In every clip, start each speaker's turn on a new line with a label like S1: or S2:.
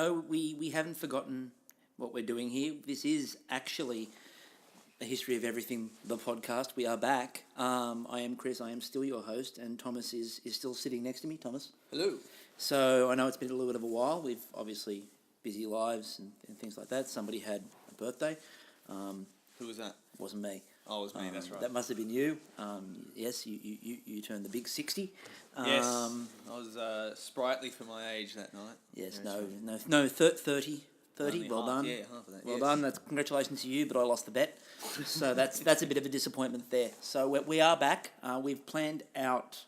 S1: no, we haven't forgotten what we're doing here. This is actually a history of everything, the podcast. We are back. I am Chris. I am still your host, and Thomas is still sitting next to me. Thomas.
S2: Hello.
S1: So I know it's been a little bit of a while. We've obviously busy lives and things like that. Somebody had a birthday.
S2: Who was that?
S1: Wasn't me.
S2: Oh, it was me, that's right.
S1: That must have been you. Yes, you turned the big 60.
S2: Yes, I was sprightly for my age that night.
S1: Yes,
S2: Very
S1: no, 30. 30,
S2: Only
S1: well
S2: half,
S1: done.
S2: yeah, half of that,
S1: Well
S2: yes.
S1: done. That's congratulations to you, but I lost the bet. So that's a bit of a disappointment there. So we are back. We've planned out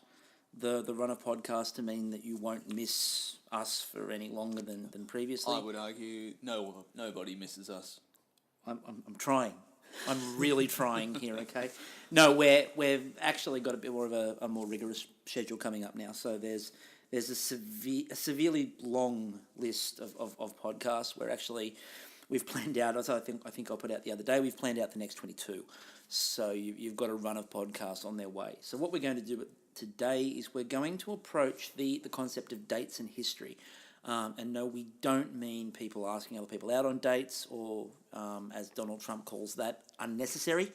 S1: the run of podcasts to mean that you won't miss us for any longer than previously.
S2: I would argue nobody misses us.
S1: I'm trying. I'm really trying here, okay? No, we've actually got a bit more of a more rigorous schedule coming up now. So there's a severely long list of podcasts where actually we've planned out, as I think I put out the other day, we've planned out the next 22. So you've got a run of podcasts on their way. So what we're going to do today is we're going to approach the concept of dates and history. And no, we don't mean people asking other people out on dates or, as Donald Trump calls that, unnecessary.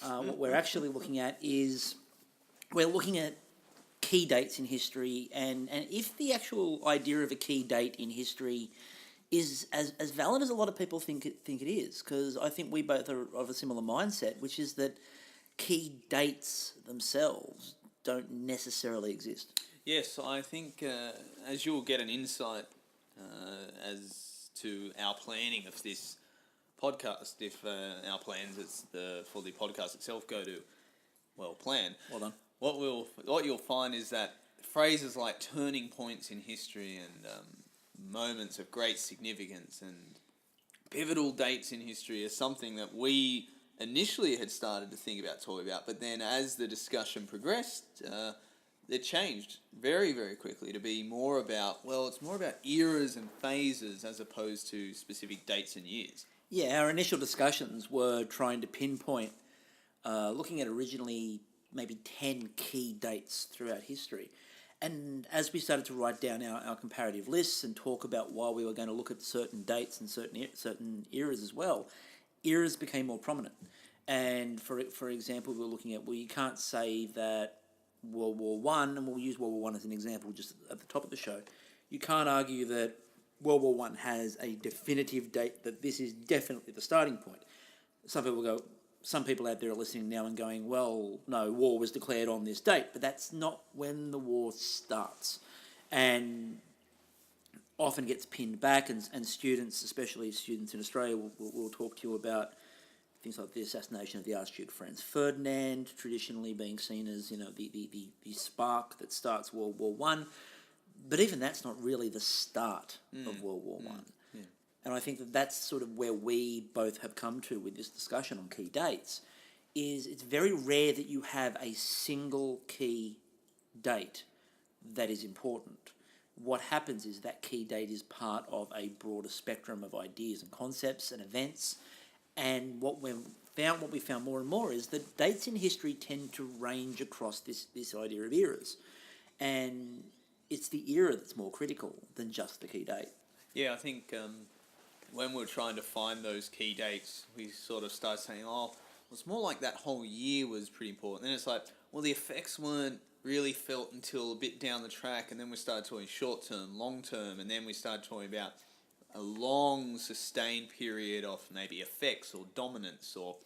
S1: What we're actually looking at is we're looking at key dates in history, and if the actual idea of a key date in history is as valid as a lot of people think it is, because I think we both are of a similar mindset, which is that key dates themselves don't necessarily exist.
S2: Yes, I think as you'll get an insight as to our planning of this podcast, if our plans for the podcast itself go to plan.
S1: Well done.
S2: What you'll find is that phrases like turning points in history and moments of great significance and pivotal dates in history are something that we initially had started to think about talking about, but then as the discussion progressed, it changed very, very quickly to be more about, it's more about eras and phases as opposed to specific dates and years.
S1: Yeah, our initial discussions were trying to pinpoint, looking at originally maybe 10 key dates throughout history. And as we started to write down our comparative lists and talk about why we were going to look at certain dates and certain eras as well, eras became more prominent. And for example, we were looking at, you can't say that World War One, and we'll use World War One as an example just at the top of the show. You can't argue that World War One has a definitive date, that this is definitely the starting point. Some people out there are listening now and going, well, no, war was declared on this date, but that's not when the war starts. And often gets pinned back, and students, especially students in Australia, will talk to you about things like the assassination of the Archduke Franz Ferdinand, traditionally being seen as the spark that starts World War One, but even that's not really the start of World War One. Yeah. And I think that's sort of where we both have come to with this discussion on key dates. Is it's very rare that you have a single key date that is important. What happens is that key date is part of a broader spectrum of ideas and concepts and events. And what we found more and more is that dates in history tend to range across this idea of eras. And it's the era that's more critical than just the key date.
S2: Yeah, I think when we're trying to find those key dates, we sort of start saying, it's more like that whole year was pretty important. Then it's like, the effects weren't really felt until a bit down the track, and then we started talking short-term, long-term, and then we started talking about a long, sustained period of maybe effects or dominance or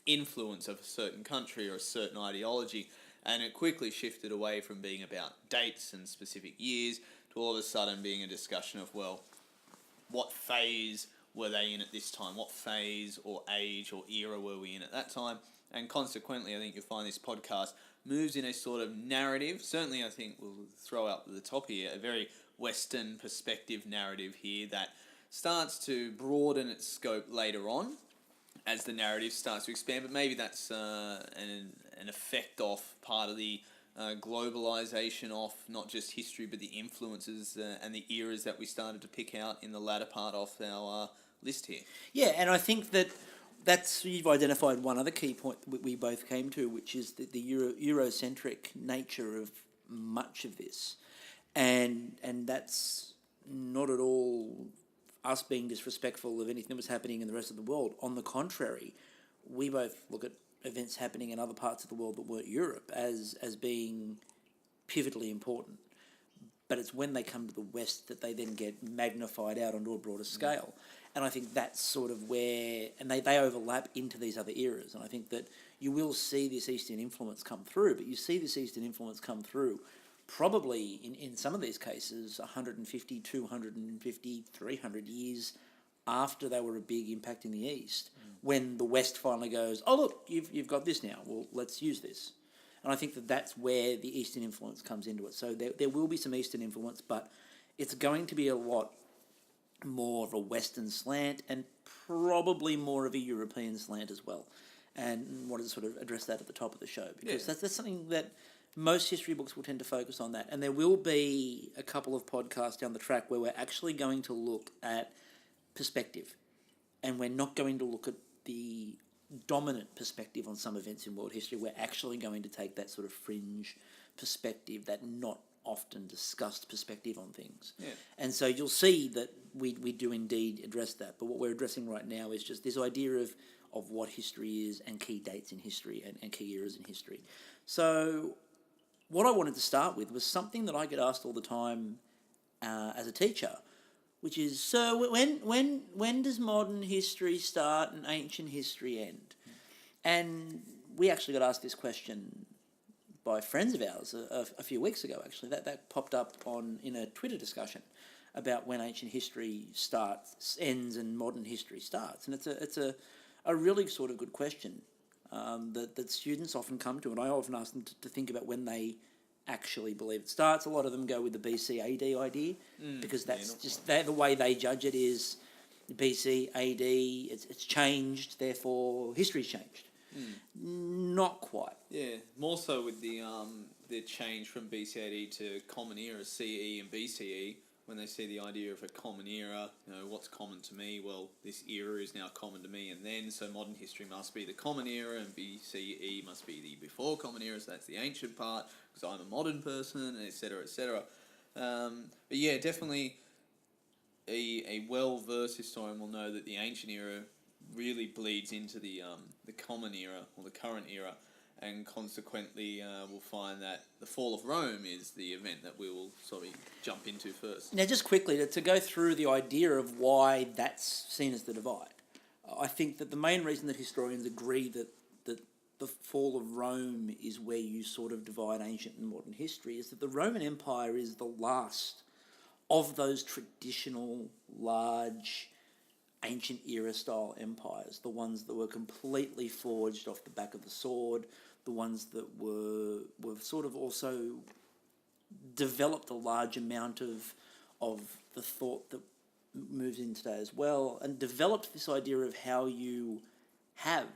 S2: influence of a certain country or a certain ideology, and it quickly shifted away from being about dates and specific years to all of a sudden being a discussion of, what phase were they in at this time? What phase or age or era were we in at that time? And consequently, I think you'll find this podcast moves in a sort of narrative. Certainly, I think we'll throw up at the top here a very Western perspective narrative here that starts to broaden its scope later on as the narrative starts to expand. But maybe that's an effect of part of the globalization of not just history, but the influences and the eras that we started to pick out in the latter part of our list here.
S1: Yeah, and I think you've identified one other key point that we both came to, which is the Eurocentric nature of much of this. And that's not at all us being disrespectful of anything that was happening in the rest of the world. On the contrary, we both look at events happening in other parts of the world that weren't Europe as being pivotally important. But it's when they come to the West that they then get magnified out onto a broader scale. And I think that's sort of where, and they overlap into these other eras. And I think that you will see this Eastern influence come through, but you see this Eastern influence come through probably in some of these cases 150, 250, 300 years after they were a big impact in the East, when the West finally goes, oh look, you've got this now, well let's use this. And I think that that's where the Eastern influence comes into it. So there will be some Eastern influence, but it's going to be a lot more of a Western slant and probably more of a European slant as well. And wanted to sort of address that at the top of the show, because that's something that most history books will tend to focus on that. And there will be a couple of podcasts down the track where we're actually going to look at perspective. And we're not going to look at the dominant perspective on some events in world history. We're actually going to take that sort of fringe perspective, that not often discussed perspective on things.
S2: Yeah.
S1: And so you'll see that we do indeed address that. But what we're addressing right now is just this idea of what history is and key dates in history and key eras in history. So what I wanted to start with was something that I get asked all the time as a teacher, which is, so when does modern history start and ancient history end? And we actually got asked this question by friends of ours a few weeks ago, actually. That popped up in a Twitter discussion about when ancient history ends and modern history starts. And it's a really sort of good question that students often come to, and I often ask them to think about when they actually believe it starts. A lot of them go with the BC AD idea, because that's just the way they judge it is BC AD, it's changed, therefore history's changed. Not quite.
S2: Yeah, more so with the change from BC AD to Common Era, CE and BCE. When they see the idea of a common era, what's common to me? Well, this era is now common to me, and then, so modern history must be the common era, and BCE must be the before common era, so that's the ancient part, because I'm a modern person, etc., etc. But yeah, definitely a well-versed historian will know that the ancient era really bleeds into the common era, or the current era, and consequently we'll find that the fall of Rome is the event that we will sort of jump into first.
S1: Now, just quickly, to go through the idea of why that's seen as the divide, I think that the main reason that historians agree that the fall of Rome is where you sort of divide ancient and modern history is that the Roman Empire is the last of those traditional, large, ancient era style empires, the ones that were completely forged off the back of the sword, the ones that were sort of also developed a large amount of the thought that moves in today as well, and developed this idea of how you have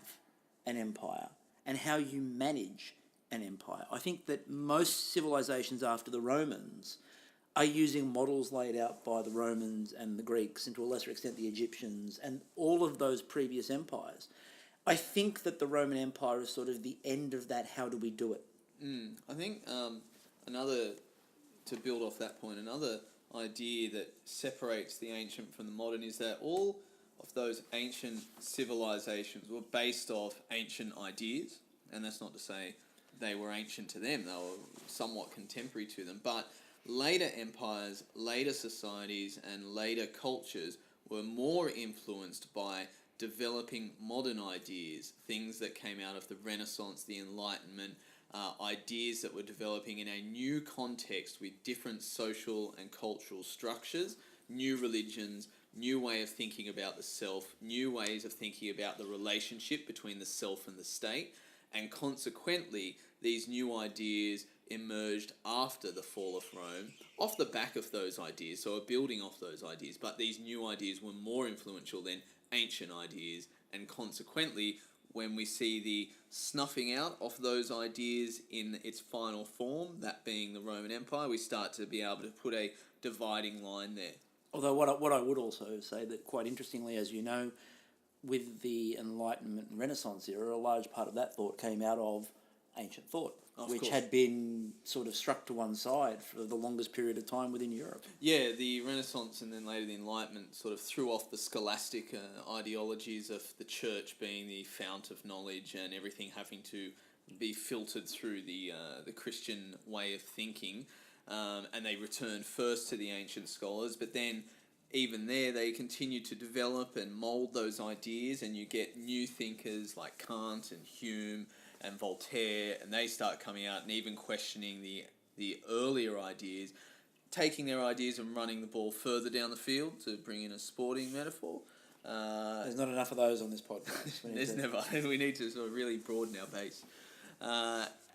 S1: an empire and how you manage an empire. I think that most civilizations after the Romans are using models laid out by the Romans and the Greeks, and to a lesser extent the Egyptians, and all of those previous empires. I think that the Roman Empire is sort of the end of that, how do we do it?
S2: I think to build off that point, another idea that separates the ancient from the modern is that all of those ancient civilizations were based off ancient ideas, and that's not to say they were ancient to them, they were somewhat contemporary to them, but later empires, later societies, and later cultures were more influenced by developing modern ideas, things that came out of the Renaissance, the Enlightenment, ideas that were developing in a new context with different social and cultural structures, new religions, new way of thinking about the self, new ways of thinking about the relationship between the self and the state, and consequently these new ideas emerged after the fall of Rome, off the back of those ideas, so a building off those ideas, but these new ideas were more influential than ancient ideas, and consequently when we see the snuffing out of those ideas in its final form, that being the Roman Empire, we start to be able to put a dividing line there.
S1: Although what I would also say that quite interestingly, as you know, with the Enlightenment and Renaissance era, a large part of that thought came out of ancient thought. which
S2: course.
S1: had been sort of struck to one side for the longest period of time within Europe.
S2: Yeah, the Renaissance and then later the Enlightenment sort of threw off the scholastic ideologies of the church being the fount of knowledge and everything having to be filtered through the Christian way of thinking, and they returned first to the ancient scholars, but then even there they continue to develop and mould those ideas, and you get new thinkers like Kant and Hume and Voltaire, and they start coming out and even questioning the earlier ideas, taking their ideas and running the ball further down the field, to bring in a sporting metaphor.
S1: There's not enough of those on this podcast.
S2: We need to sort of really broaden our base.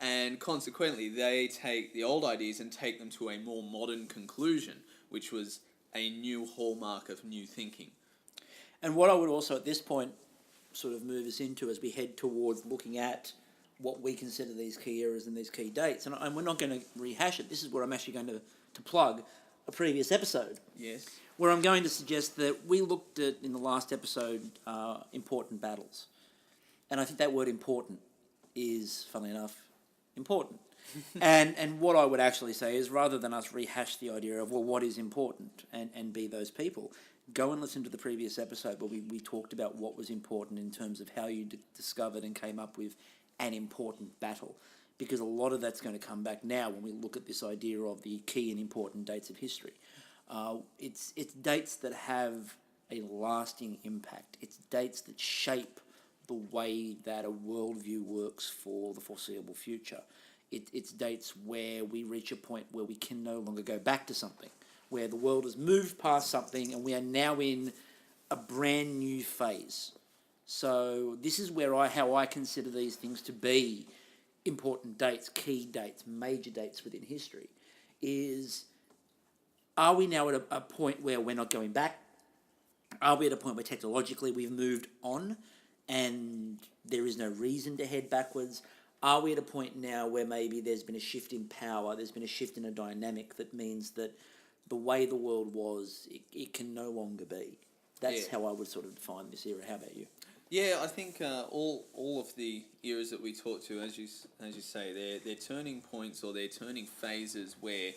S2: And consequently, they take the old ideas and take them to a more modern conclusion, which was a new hallmark of new thinking.
S1: And what I would also at this point sort of move us into as we head towards looking at what we consider these key eras and these key dates, and we're not going to rehash it. This is where I'm actually going to plug a previous episode.
S2: Yes.
S1: Where I'm going to suggest that we looked at, in the last episode, important battles. And I think that word important is, funnily enough, important. and what I would actually say is, rather than us rehash the idea of, well, what is important and be those people, go and listen to the previous episode where we talked about what was important in terms of how you discovered and came up with an important battle. Because a lot of that's going to come back now when we look at this idea of the key and important dates of history. It's dates that have a lasting impact. It's dates that shape the way that a worldview works for the foreseeable future. It's dates where we reach a point where we can no longer go back to something, where the world has moved past something and we are now in a brand new phase. So this is where how I consider these things to be important dates, key dates, major dates within history, is, are we now at a point where we're not going back? Are we at a point where technologically we've moved on and there is no reason to head backwards? Are we at a point now where maybe there's been a shift in power, there's been a shift in a dynamic that means that the way the world was, it can no longer be? That's how I would sort of define this era. How about you?
S2: Yeah, I think all of the eras that we talk to, as you say, they're turning points or they're turning phases where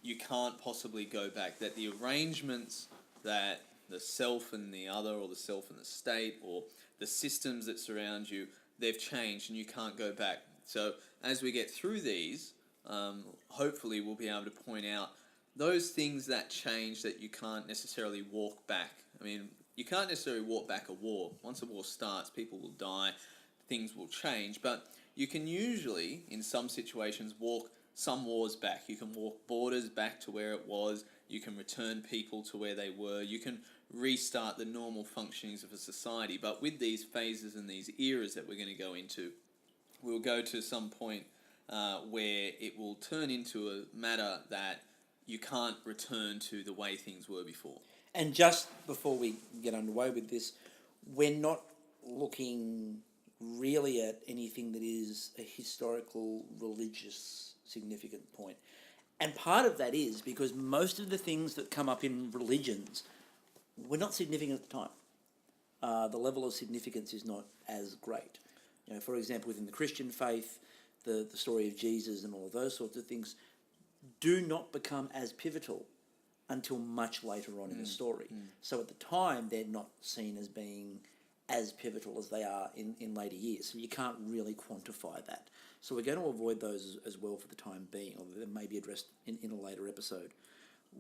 S2: you can't possibly go back. That the arrangements that the self and the other, or the self and the state, or the systems that surround you, they've changed and you can't go back. So as we get through these, hopefully we'll be able to point out those things that change that you can't necessarily walk back. I mean, you can't necessarily walk back a war. Once a war starts, people will die, things will change, but you can usually, in some situations, walk some wars back. You can walk borders back to where it was, you can return people to where they were, you can restart the normal functionings of a society. But with these phases and these eras that we're going to go into, we'll go to some point where it will turn into a matter that you can't return to the way things were before.
S1: And just before we get underway with this, we're not looking really at anything that is a historical, religious, significant point. And part of that is because most of the things that come up in religions were not significant at the time. The level of significance is not as great. You know, for example, within the Christian faith, the story of Jesus and all of those sorts of things do not become as pivotal until much later on in the story. So at the time, they're not seen as being as pivotal as they are in later years. So you can't really quantify that. So we're going to avoid those as well for the time being, although they may be addressed in a later episode.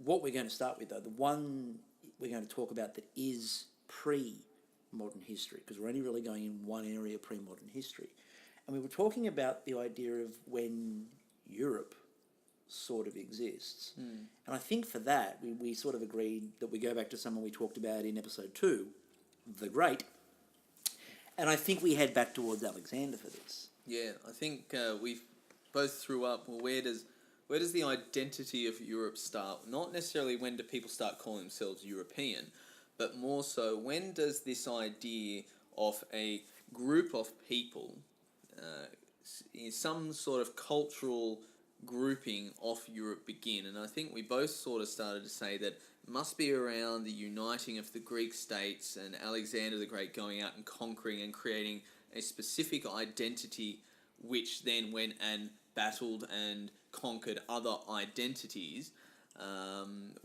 S1: What we're going to start with, though, the one we're going to talk about that is pre-modern history, because we're only really going in one area, pre-modern history. And we were talking about the idea of when Europe sort of exists. And I think for that, we sort of agreed that we go back to someone we talked about in episode 2, the Great. And I think we head back towards Alexander for this.
S2: Yeah, I think we both threw up, well, where does the identity of Europe start? Not necessarily when do people start calling themselves European, but more so when does this idea of a group of people, some sort of cultural grouping of Europe begin? And I think we both sort of started to say that it must be around the uniting of the Greek states and Alexander the Great going out and conquering and creating a specific identity, which then went and battled and conquered other identities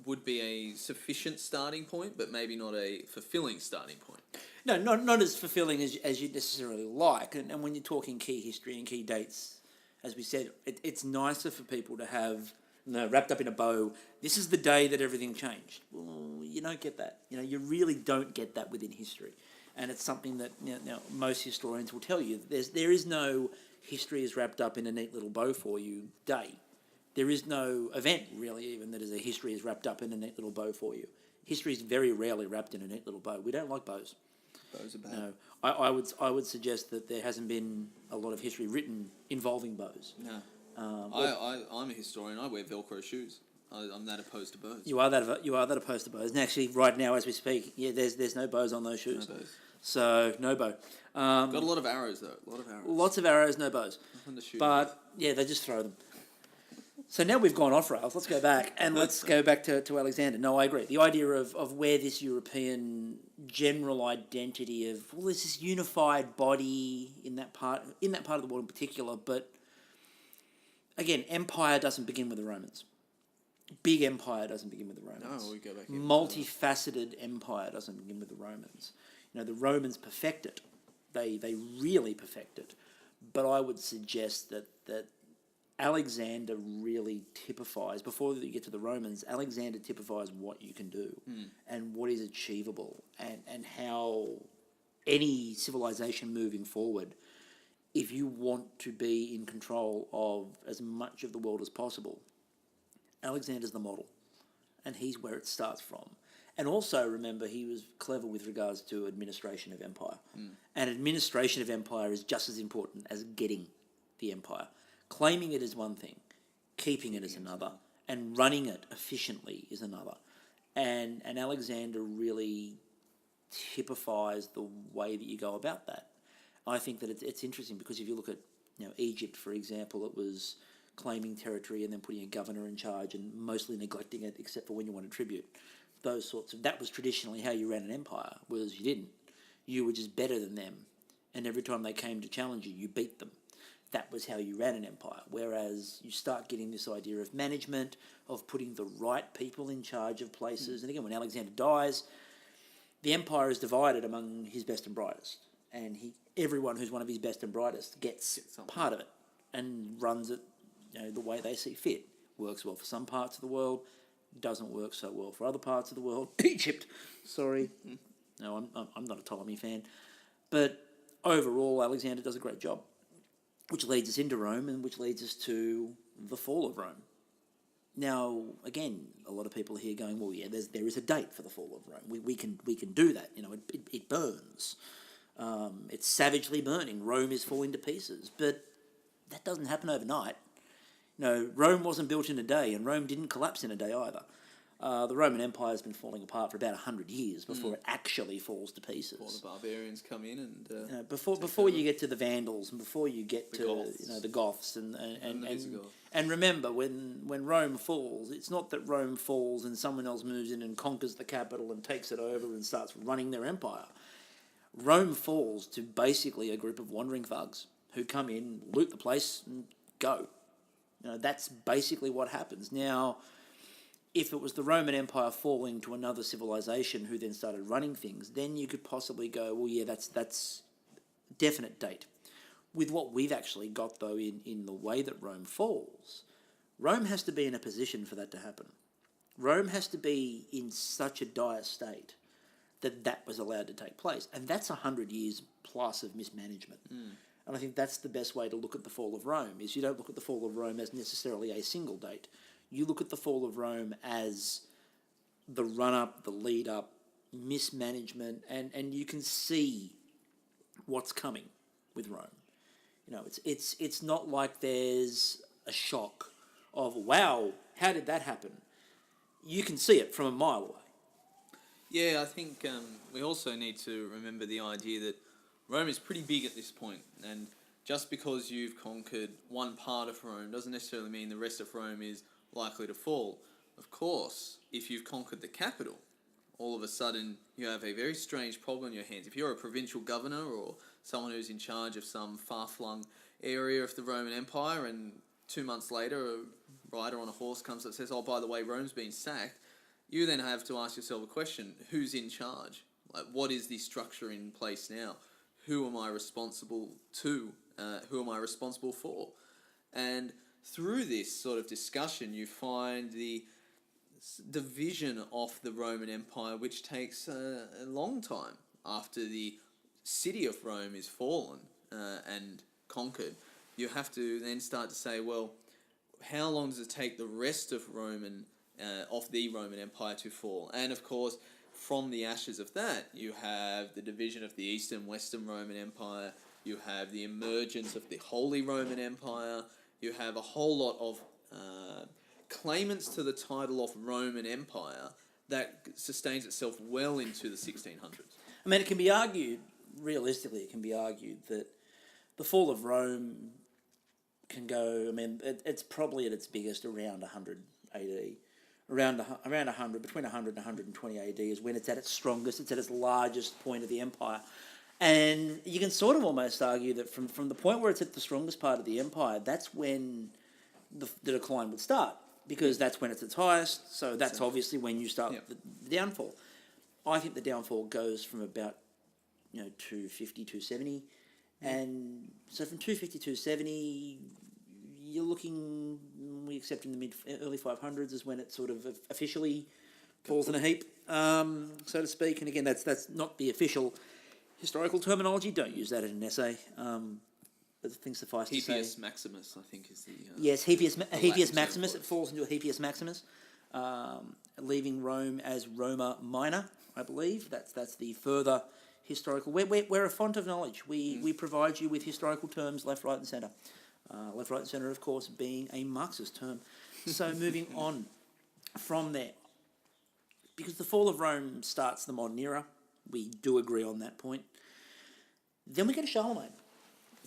S2: would be a sufficient starting point, but maybe not a fulfilling starting point.
S1: No, not as fulfilling as you'd necessarily like. And when you're talking key history and key dates, as we said, it's nicer for people to have, wrapped up in a bow, this is the day that everything changed. Well, you don't get that. You really don't get that within history. And it's something that now most historians will tell you. There is no history is wrapped up in a neat little bow for you day. There is no event, really, even that is a history is wrapped up in a neat little bow for you. History is very rarely wrapped in a neat little bow. We don't like bows.
S2: Bows are bad.
S1: No, I would suggest that there hasn't been a lot of history written involving bows.
S2: No. I'm a historian. I wear Velcro shoes. I'm that opposed to bows.
S1: You are that opposed to bows. And actually, right now, as we speak, there's no bows on those shoes.
S2: No bows.
S1: So, no bow.
S2: Got a lot of arrows, though. A lot of arrows.
S1: Lots of arrows, no bows. But, yeah, they just throw them. So now we've gone off rails. Let's go back and let's go back to Alexander. No, I agree. The idea of where this European general identity of there's this unified body in that part of the world in particular, but again, empire doesn't begin with the Romans. Big empire doesn't begin with the Romans.
S2: No, we go back.
S1: Multifaceted empire doesn't begin with the Romans. The Romans perfect it. They really perfect it. But I would suggest that Alexander really typifies, before you get to the Romans, Alexander typifies what you can do and what is achievable and how any civilization moving forward, if you want to be in control of as much of the world as possible, Alexander's the model, and he's where it starts from. And also, remember, he was clever with regards to administration of empire. And administration of empire is just as important as getting the empire. Claiming it is one thing, keeping it is another, and running it efficiently is another. And Alexander really typifies the way that you go about that. I think that it's interesting because if you look at Egypt, for example, it was claiming territory and then putting a governor in charge and mostly neglecting it except for when you wanted tribute. That was traditionally how you ran an empire, was you didn't. You were just better than them, and every time they came to challenge you, you beat them. That was how you ran an empire. Whereas you start getting this idea of management, of putting the right people in charge of places. And again, when Alexander dies, the empire is divided among his best and brightest. And everyone who's one of his best and brightest gets part of it and runs it the way they see fit. Works well for some parts of the world, doesn't work so well for other parts of the world. Egypt, sorry. No, I'm not a Ptolemy fan. But overall, Alexander does a great job. Which leads us into Rome and which leads us to the fall of Rome. Now, again, a lot of people here going, well, yeah, there is a date for the fall of Rome. We can do that. It burns. It's savagely burning. Rome is falling to pieces. But that doesn't happen overnight. Rome wasn't built in a day, and Rome didn't collapse in a day either. The Roman Empire has been falling apart for about 100 years before it actually falls to pieces.
S2: Before the barbarians come in and
S1: before you get to the Vandals and before you get to the Goths and remember when Rome falls, it's not that Rome falls and someone else moves in and conquers the capital and takes it over and starts running their empire. Rome falls to basically a group of wandering thugs who come in, loot the place, and go. That's basically what happens. Now, if it was the Roman Empire falling to another civilization who then started running things, then you could possibly go, well, yeah, that's definite date. With what we've actually got, though, in the way that Rome falls, Rome has to be in a position for that to happen. Rome has to be in such a dire state that was allowed to take place. And that's 100 years plus of mismanagement. And I think that's the best way to look at the fall of Rome, is you don't look at the fall of Rome as necessarily a single date. You look at the fall of Rome as the run-up, the lead-up, mismanagement, and you can see what's coming with Rome. It's not like there's a shock of, wow, how did that happen? You can see it from a mile away.
S2: Yeah, I think we also need to remember the idea that Rome is pretty big at this point, and just because you've conquered one part of Rome doesn't necessarily mean the rest of Rome is likely to fall. Of course, if you've conquered the capital, all of a sudden you have a very strange problem in your hands. If you're a provincial governor or someone who's in charge of some far-flung area of the Roman Empire and 2 months later, a rider on a horse comes that says, "Oh, by the way, Rome's been sacked." You then have to ask yourself a question: who's in charge? Like, what is the structure in place now? Who am I responsible to? Who am I responsible for? And through this sort of discussion, you find the division of the Roman Empire, which takes a long time after the city of Rome is fallen and conquered. You have to then start to say, well, how long does it take the rest of the Roman Empire to fall? And of course, from the ashes of that, you have the division of the Eastern Western Roman Empire. You have the emergence of the Holy Roman Empire. You have a whole lot of claimants to the title of Roman Empire that sustains itself well into the 1600s.
S1: I mean, it can be argued, realistically, it can be argued that the fall of Rome can go, I mean, it's probably at its biggest around 100 AD. Around 100, between 100 and 120 AD is when it's at its strongest, it's at its largest point of the empire. And you can sort of almost argue that from the point where it's at the strongest part of the empire, that's when the decline would start, because that's when it's its highest, so that's obviously when you start the downfall. I think the downfall goes from about 250, 270, and so from 250, 270, you're looking, we accept in the early 500s is when it sort of officially falls in a heap, so to speak. And again, that's not the official historical terminology. Don't use that in an essay. But the thing suffice to say.
S2: Hepius Maximus, I think, is the
S1: yes, Hepius Maximus.
S2: It
S1: falls into a Hepius Maximus, leaving Rome as Roma Minor, I believe. That's the further historical. We're a font of knowledge. We provide you with historical terms left, right, and centre. Left, right, and centre, of course, being a Marxist term. So moving on from there, because the fall of Rome starts the modern era, we do agree on that point. Then we go to Charlemagne,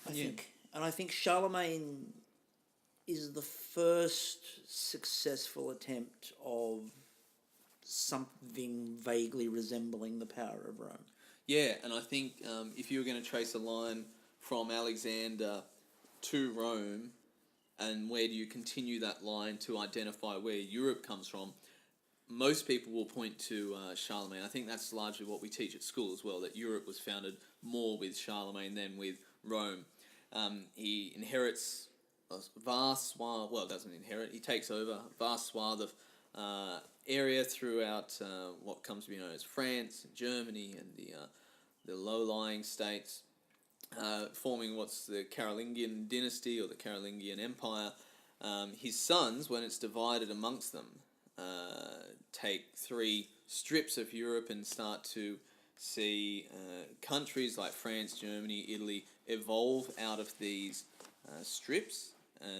S1: I think. And I think Charlemagne is the first successful attempt of something vaguely resembling the power of Rome.
S2: Yeah, and I think if you were going to trace a line from Alexander to Rome, and where do you continue that line to identify where Europe comes from, most people will point to Charlemagne. I think that's largely what we teach at school as well, that Europe was founded more with Charlemagne than with Rome. He inherits a vast swath, well, doesn't inherit, he takes over a vast swath of area throughout what comes to be known as France, and Germany, and the low-lying states, forming what's the Carolingian dynasty or the Carolingian Empire. His sons, when it's divided amongst them, take 3 strips of Europe and start to see countries like France, Germany, Italy evolve out of these strips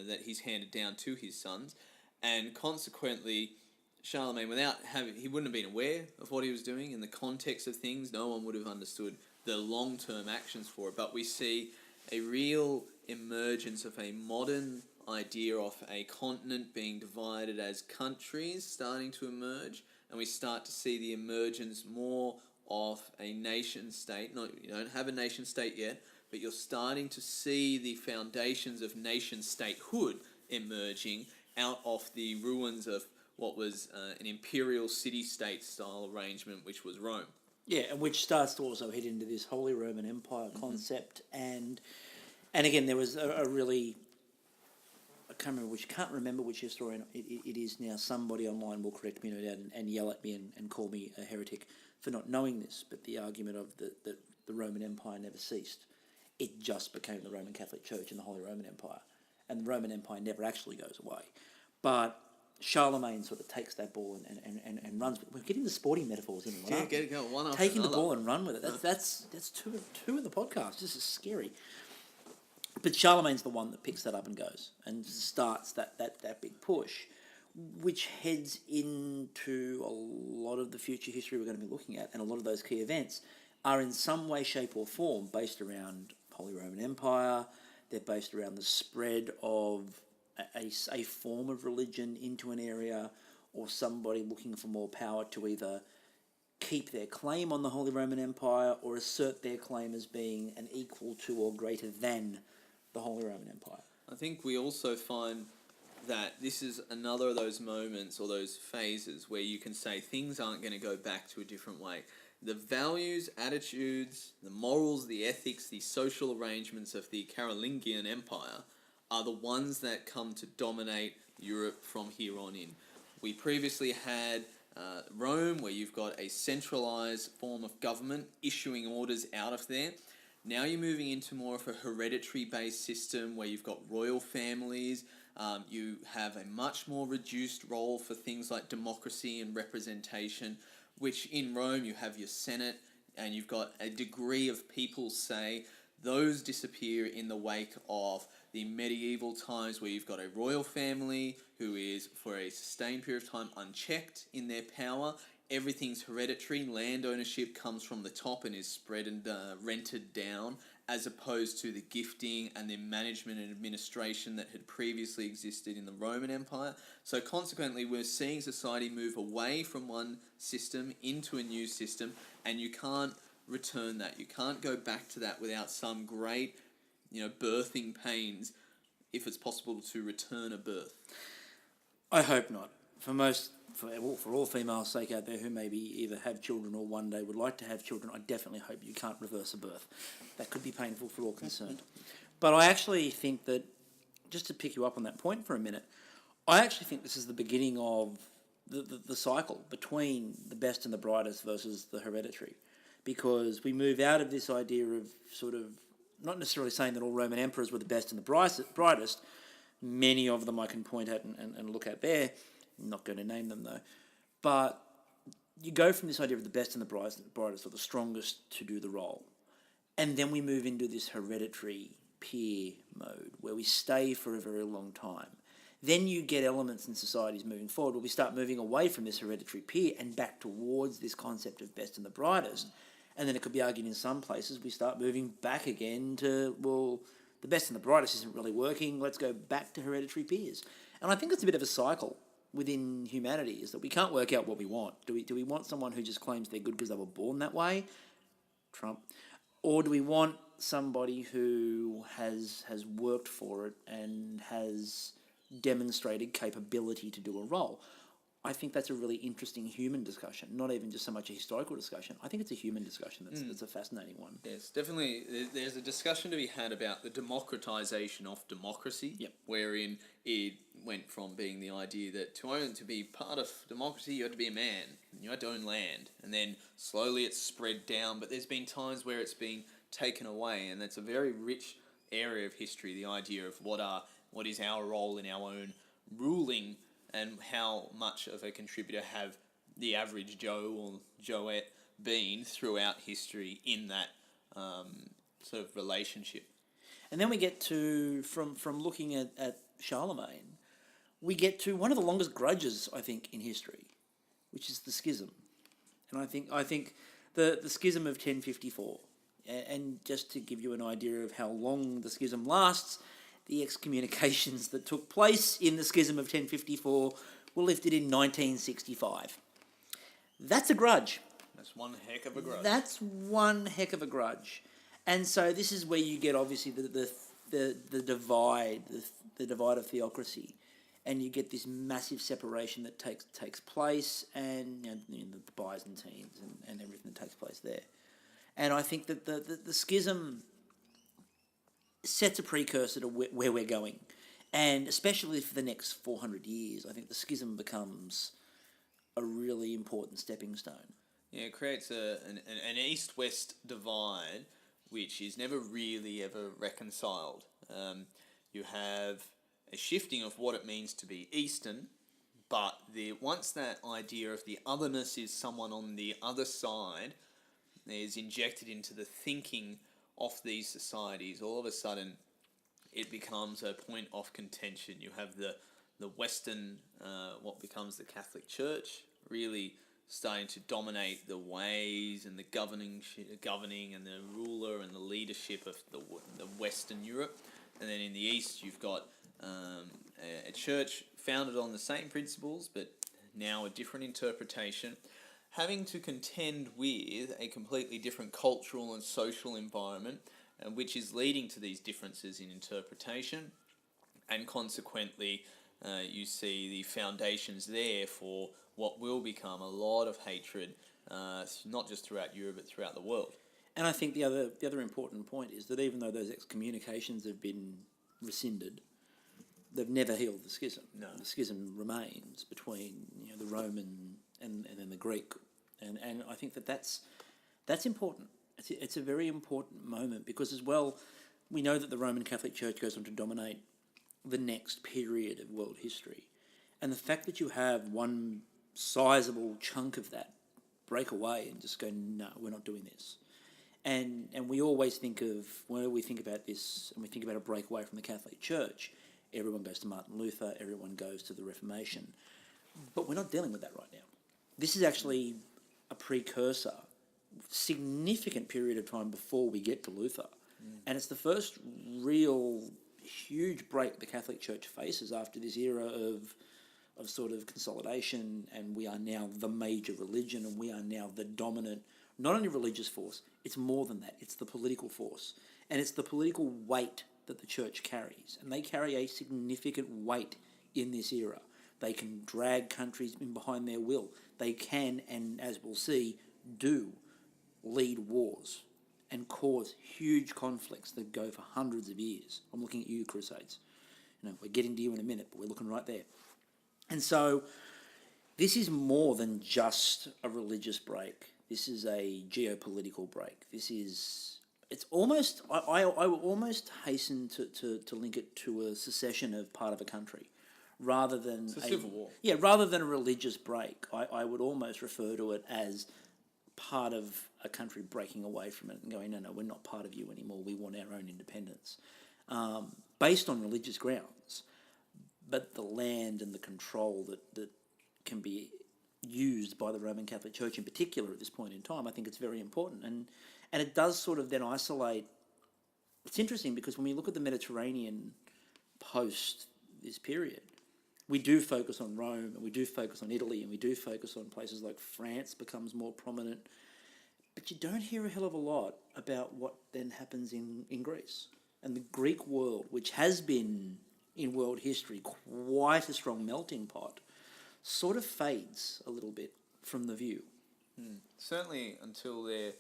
S2: that he's handed down to his sons, and consequently Charlemagne, he wouldn't have been aware of what he was doing in the context of things. No one would have understood the long-term actions for it, but we see a real emergence of a modern idea of a continent being divided as countries starting to emerge, and we start to see the emergence more of a nation state. You don't have a nation state yet, but you're starting to see the foundations of nation statehood emerging out of the ruins of what was an imperial city-state style arrangement, which was Rome.
S1: Yeah, and which starts to also hit into this Holy Roman Empire concept, and again, there was a really, I can't remember which historian it is now. Somebody online will correct me, no doubt, and yell at me and call me a heretic for not knowing this. But the argument of that the Roman Empire never ceased; it just became the Roman Catholic Church and the Holy Roman Empire, and the Roman Empire never actually goes away. But Charlemagne sort of takes that ball and runs with it. We're getting the sporting metaphors in.
S2: Yeah, get it going. One after
S1: taking
S2: another.
S1: the ball and run with it. That's two in the podcast. This is scary. But Charlemagne's the one that picks that up and goes and starts that big push, which heads into a lot of the future history we're going to be looking at, and a lot of those key events are in some way, shape or form based around Holy Roman Empire. They're based around the spread of a form of religion into an area, or somebody looking for more power to either keep their claim on the Holy Roman Empire or assert their claim as being an equal to or greater than the Holy Roman Empire.
S2: I think we also find that this is another of those moments or those phases where you can say things aren't going to go back to a different way. The values, attitudes, the morals, the ethics, the social arrangements of the Carolingian Empire are the ones that come to dominate Europe from here on in. We previously had Rome, where you've got a centralized form of government issuing orders out of there. Now you're moving into more of a hereditary-based system where you've got royal families. You have a much more reduced role for things like democracy and representation, which in Rome you have your Senate and you've got a degree of people's say. Those disappear in the wake of the medieval times where you've got a royal family who is, for a sustained period of time, unchecked in their power. Everything's hereditary. Land ownership comes from the top and is spread and rented down, as opposed to the gifting and the management and administration that had previously existed in the Roman Empire. So consequently, we're seeing society move away from one system into a new system, and you can't return that. You can't go back to that without some great, birthing pains, if it's possible to return a birth.
S1: I hope not. For all females' sake out there who maybe either have children or one day would like to have children, I definitely hope you can't reverse a birth. That could be painful for all concerned. But I actually think that, just to pick you up on that point for a minute, I actually think this is the beginning of the cycle between the best and the brightest versus the hereditary. Because we move out of this idea of sort of, not necessarily saying that all Roman emperors were the best and the brightest. Many of them I can point at and look at there. I'm not going to name them though. But you go from this idea of the best and the brightest or the strongest to do the role. And then we move into this hereditary peer mode where we stay for a very long time. Then you get elements in societies moving forward where we start moving away from this hereditary peer and back towards this concept of best and the brightest. And then it could be argued in some places we start moving back again to, well, the best and the brightest isn't really working. Let's go back to hereditary peers. And I think it's a bit of a cycle within humanity, is that we can't work out what we want. Do we want someone who just claims they're good because they were born that way? Trump. Or do we want somebody who has worked for it and has demonstrated capability to do a role? I think that's a really interesting human discussion, not even just so much a historical discussion. I think it's a human discussion that's a fascinating one.
S2: Yes, definitely. There's a discussion to be had about the democratization of democracy, wherein it went from being the idea that to be part of democracy, you had to be a man, you had to own land, and then slowly it's spread down, but there's been times where it's been taken away, and that's a very rich area of history, the idea of what is our role in our own ruling, and how much of a contributor have the average Joe or Joette been throughout history in that sort of relationship.
S1: And then we get to, from looking at Charlemagne, we get to one of the longest grudges, I think, in history, which is the schism. And I think the schism of 1054, and just to give you an idea of how long the schism lasts, the excommunications that took place in the schism of 1054 were lifted in 1965. That's a grudge.
S2: That's one heck of a grudge.
S1: That's one heck of a grudge. And so this is where you get obviously the divide, the divide of theocracy. And you get this massive separation that takes place, and the Byzantines and everything that takes place there. And I think that the schism sets a precursor to where we're going. And especially for the next 400 years, I think the schism becomes a really important stepping stone.
S2: Yeah, it creates an east-west divide, which is never really ever reconciled. You have a shifting of what it means to be Eastern, but once that idea of the otherness is someone on the other side is injected into the thinking of these societies, all of a sudden it becomes a point of contention. You have the Western, what becomes the Catholic Church, really starting to dominate the ways and the governing and the ruler and the leadership of the Western Europe. And then in the East you've got a church founded on the same principles but now a different interpretation, having to contend with a completely different cultural and social environment, which is leading to these differences in interpretation. and consequently, you see the foundations there for what will become a lot of hatred, not just throughout Europe but throughout the world.
S1: And I think the other important point is that even though those excommunications have been rescinded, they've never healed the schism.
S2: No.
S1: The schism remains between the Roman and then the Greek, and I think that's important. It's a very important moment because as well, we know that the Roman Catholic Church goes on to dominate the next period of world history, and the fact that you have one sizable chunk of that break away and just go, no, we're not doing this. And we always think of, when we think about this and we think about a breakaway from the Catholic Church, everyone goes to Martin Luther, everyone goes to the Reformation. But we're not dealing with that right now. This is actually a precursor, significant period of time before we get to Luther. And it's the first real huge break the Catholic Church faces after this era of sort of consolidation, and we are now the major religion, and we are now the dominant, not only religious force, it's more than that, it's the political force. And it's the political weight that the church carries. And they carry a significant weight in this era. They can drag countries in behind their will. They can, and as we'll see, do lead wars and cause huge conflicts that go for hundreds of years. I'm looking at you, Crusades. We're getting to you in a minute, but we're looking right there. And so this is more than just a religious break. This is a geopolitical break. It's almost, I will almost hasten to link it to a secession of part of a country rather than
S2: It's a civil war.
S1: Yeah, rather than a religious break. I would almost refer to it as part of a country breaking away from it and going, no, we're not part of you anymore. We want our own independence. Based on religious grounds, but the land and the control that can be used by the Roman Catholic Church in particular at this point in time, I think it's very important. And it does sort of then isolate. It's interesting because when we look at the Mediterranean post this period, we do focus on Rome and we do focus on Italy and we do focus on places like France becomes more prominent. But you don't hear a hell of a lot about what then happens in Greece. And the Greek world, which has been in world history quite a strong melting pot, sort of fades a little bit from the view.
S2: Certainly until their,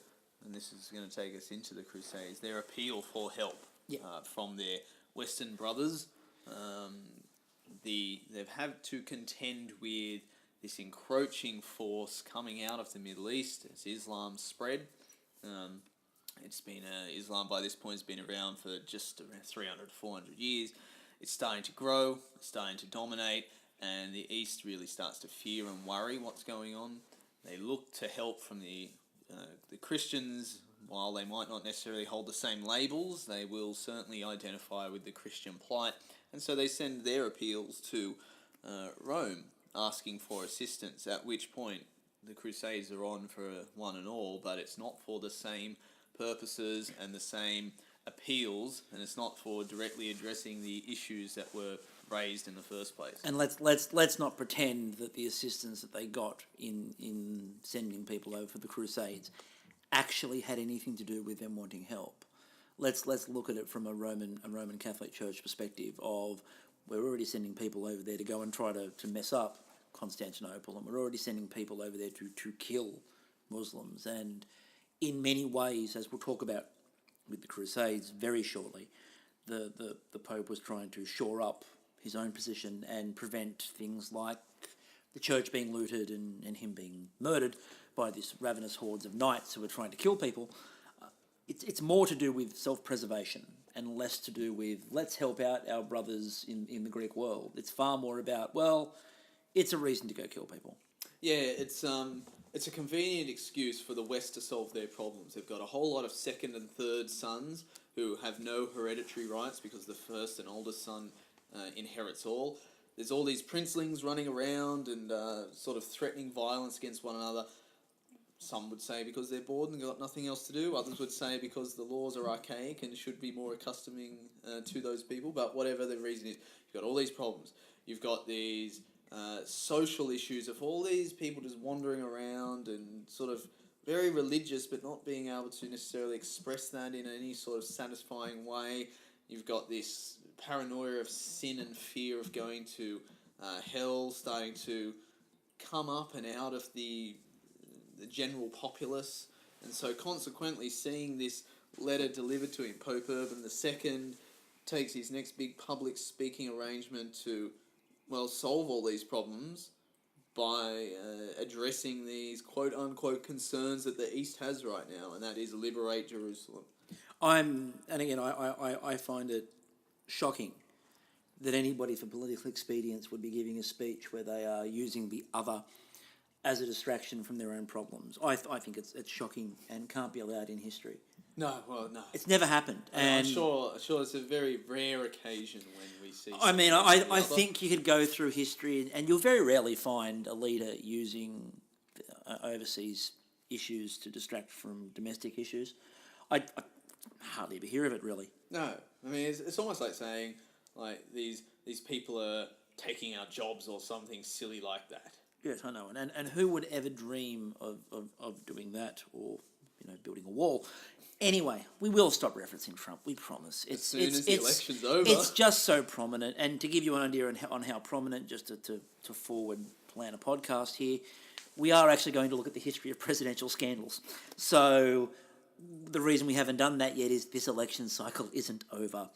S2: and this is going to take us into the Crusades, their appeal for help from their Western brothers. They've had to contend with this encroaching force coming out of the Middle East as Islam spread. It's been Islam by this point has been around for just around 300, 400 years. It's starting to grow, it's starting to dominate, and the East really starts to fear and worry what's going on. They look to help from the Christians. While they might not necessarily hold the same labels, they will certainly identify with the Christian plight. And so they send their appeals to Rome, asking for assistance, at which point the Crusades are on for one and all, but it's not for the same purposes and the same appeals, and it's not for directly addressing the issues that were raised in the first place.
S1: And let's not pretend that the assistance that they got in sending people over for the Crusades actually had anything to do with them wanting help. Let's look at it from a Roman Catholic Church perspective of, we're already sending people over there to go and try to mess up Constantinople, and we're already sending people over there to kill Muslims. And in many ways, as we'll talk about with the Crusades very shortly, the Pope was trying to shore up his own position and prevent things like the church being looted and him being murdered by this ravenous hordes of knights who were trying to kill people. It's more to do with self-preservation and less to do with, let's help out our brothers in the Greek world. It's far more about, well, it's a reason to go kill people.
S2: Yeah, it's a convenient excuse for the West to solve their problems. They've got a whole lot of second and third sons who have no hereditary rights because the first and oldest son inherits all. There's all these princelings running around and sort of threatening violence against one another. Some would say because they're bored and got nothing else to do. Others would say because the laws are archaic and should be more accustoming to those people. But whatever the reason is, you've got all these problems. You've got these social issues of all these people just wandering around and sort of very religious but not being able to necessarily express that in any sort of satisfying way. You've got this paranoia of sin and fear of going to hell starting to come up and out of the general populace. And so consequently seeing this letter delivered to him, Pope Urban II takes his next big public speaking arrangement to, well, solve all these problems by addressing these quote-unquote concerns that the East has right now, and that is liberate Jerusalem.
S1: I find it shocking that anybody for political expedience would be giving a speech where they are using the other as a distraction from their own problems. I think it's shocking and can't be allowed in history.
S2: No.
S1: It's never happened. And
S2: I'm sure it's a very rare occasion when we see...
S1: I think you could go through history and you'll very rarely find a leader using overseas issues to distract from domestic issues. I hardly ever hear of it, really.
S2: No. I mean, it's almost like saying, like, these people are taking our jobs or something silly like that.
S1: Yes, I know. And who would ever dream of doing that or, building a wall? Anyway, we will stop referencing Trump, we promise.
S2: As soon as the election's over.
S1: It's just so prominent. And to give you an idea on how prominent, just to forward plan a podcast here, we are actually going to look at the history of presidential scandals. So the reason we haven't done that yet is this election cycle isn't over.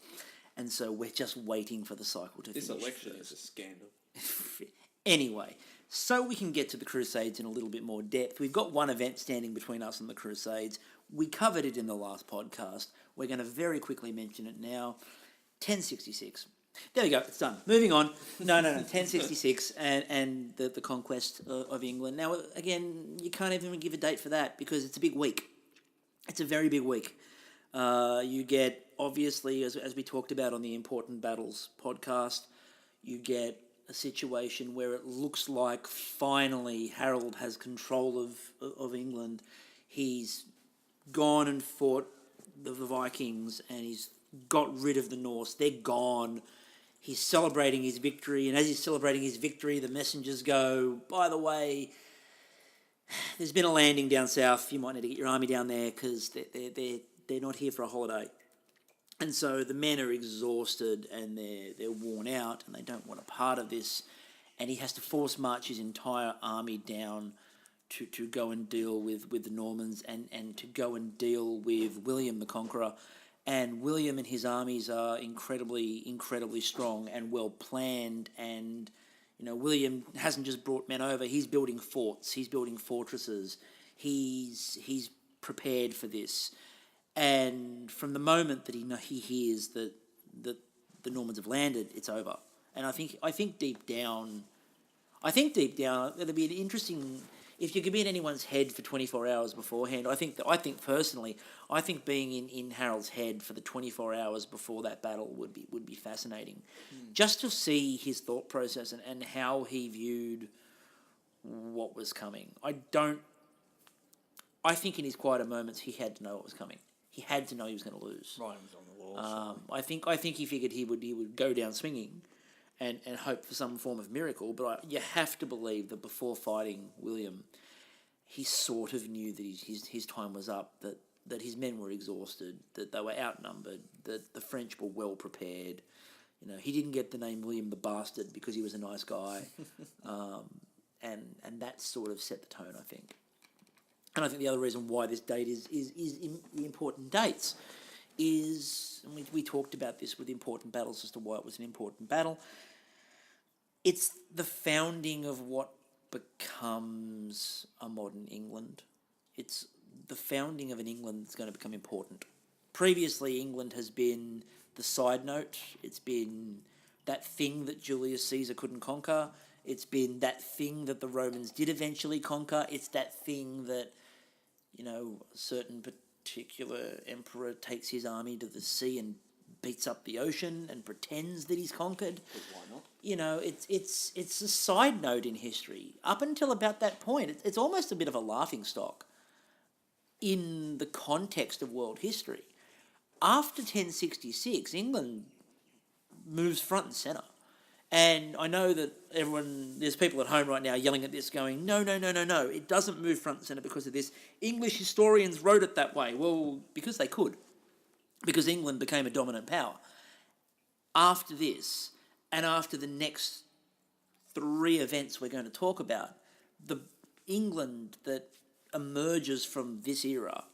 S1: And so we're just waiting for the cycle to finish.
S2: This election is a scandal.
S1: Anyway, so we can get to the Crusades in a little bit more depth. We've got one event standing between us and the Crusades. We covered it in the last podcast. We're going to very quickly mention it now. 1066. There we go, it's done. Moving on. No, 1066 and the conquest of England. Now, again, you can't even give a date for that because it's a big week. It's a very big week. You get, obviously, as we talked about on the Important Battles podcast, you get a situation where it looks like finally Harold has control of England. He's gone and fought the Vikings and he's got rid of the Norse. They're gone. He's celebrating his victory, and as he's celebrating his victory, the messengers go, by the way, there's been a landing down south. You might need to get your army down there because they're not here for a holiday. And so the men are exhausted and they're worn out and they don't want a part of this. And he has to force march his entire army down to go and deal with the Normans and to go and deal with William the Conqueror. And William and his armies are incredibly strong and well planned. And, William hasn't just brought men over. He's building forts. He's building fortresses. He's prepared for this. And from the moment that he hears that the Normans have landed, it's over. And I think deep down, it'd be an interesting. If you could be in anyone's head for 24 hours beforehand, I think personally, being in Harold's head for the 24 hours before that battle would be fascinating, just to see his thought process and how he viewed what was coming. I think in his quieter moments he had to know what was coming. He had to know he was going to lose.
S2: Writing was on the wall.
S1: I think he figured he would go down swinging, and hope for some form of miracle. But you have to believe that before fighting William, he sort of knew that his time was up. That his men were exhausted. That they were outnumbered. That the French were well prepared. He didn't get the name William the Bastard because he was a nice guy, and that sort of set the tone, I think. And I think the other reason why this date is the important dates is, and we talked about this with Important Battles as to why it was an important battle, it's the founding of what becomes a modern England. It's the founding of an England that's going to become important. Previously, England has been the side note. It's been that thing that Julius Caesar couldn't conquer. It's been that thing that the Romans did eventually conquer. It's that thing that, a certain particular emperor takes his army to the sea and beats up the ocean and pretends that he's conquered.
S2: Why not?
S1: It's a side note in history. Up until about that point, it's almost a bit of a laughingstock in the context of world history. After 1066, England moves front and centre. And I know that there's people at home right now yelling at this going, no, it doesn't move front and centre because of this. English historians wrote it that way. Well, because they could. Because England became a dominant power. after this, and after the next three events we're going to talk about, the England that emerges from this era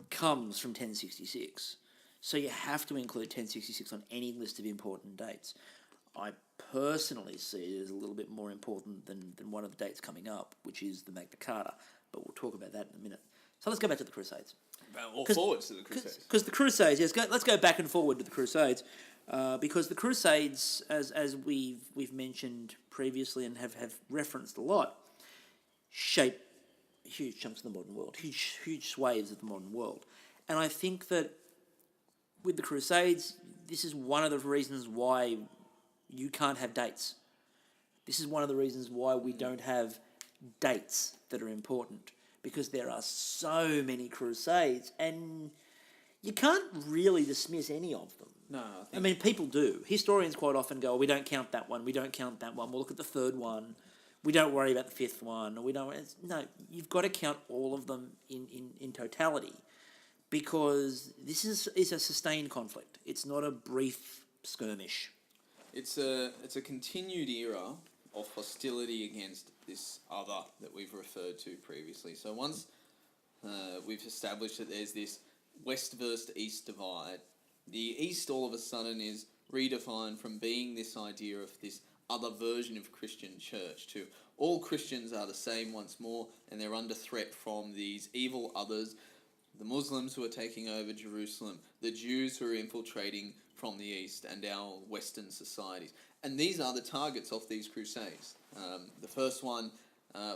S1: comes from 1066. So you have to include 1066 on any list of important dates. I personally see it as a little bit more important than one of the dates coming up, which is the Magna Carta, but we'll talk about that in a minute. So let's go back to the Crusades.
S2: Or forwards to the Crusades.
S1: Because the Crusades, yes, let's go back and forward to the Crusades, because the Crusades, as we've mentioned previously and have referenced a lot, shape huge chunks of the modern world, huge swathes of the modern world. And I think that with the Crusades, this is one of the reasons why you can't have dates. This is one of the reasons why we don't have dates that are important, because there are so many Crusades, and you can't really dismiss any of them.
S2: No,
S1: I mean, people do. Historians quite often go, we don't count that one, we don't count that one, we'll look at the third one, we don't worry about the fifth one, or we don't... No, you've got to count all of them in totality, because this is a sustained conflict. It's not a brief skirmish.
S2: It's a continued era of hostility against this other that we've referred to previously. So once we've established that there's this west versus east divide, the east all of a sudden is redefined from being this idea of this other version of Christian church to all Christians are the same once more, and they're under threat from these evil others, the Muslims who are taking over Jerusalem, the Jews who are infiltrating from the east, and our Western societies. And these are the targets of these crusades. The first one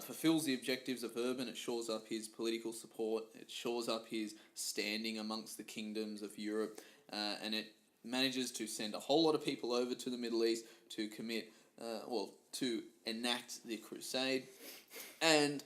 S2: fulfills the objectives of Urban. It shores up his political support. It shores up his standing amongst the kingdoms of Europe. And it manages to send a whole lot of people over to the Middle East to commit, to enact the crusade and,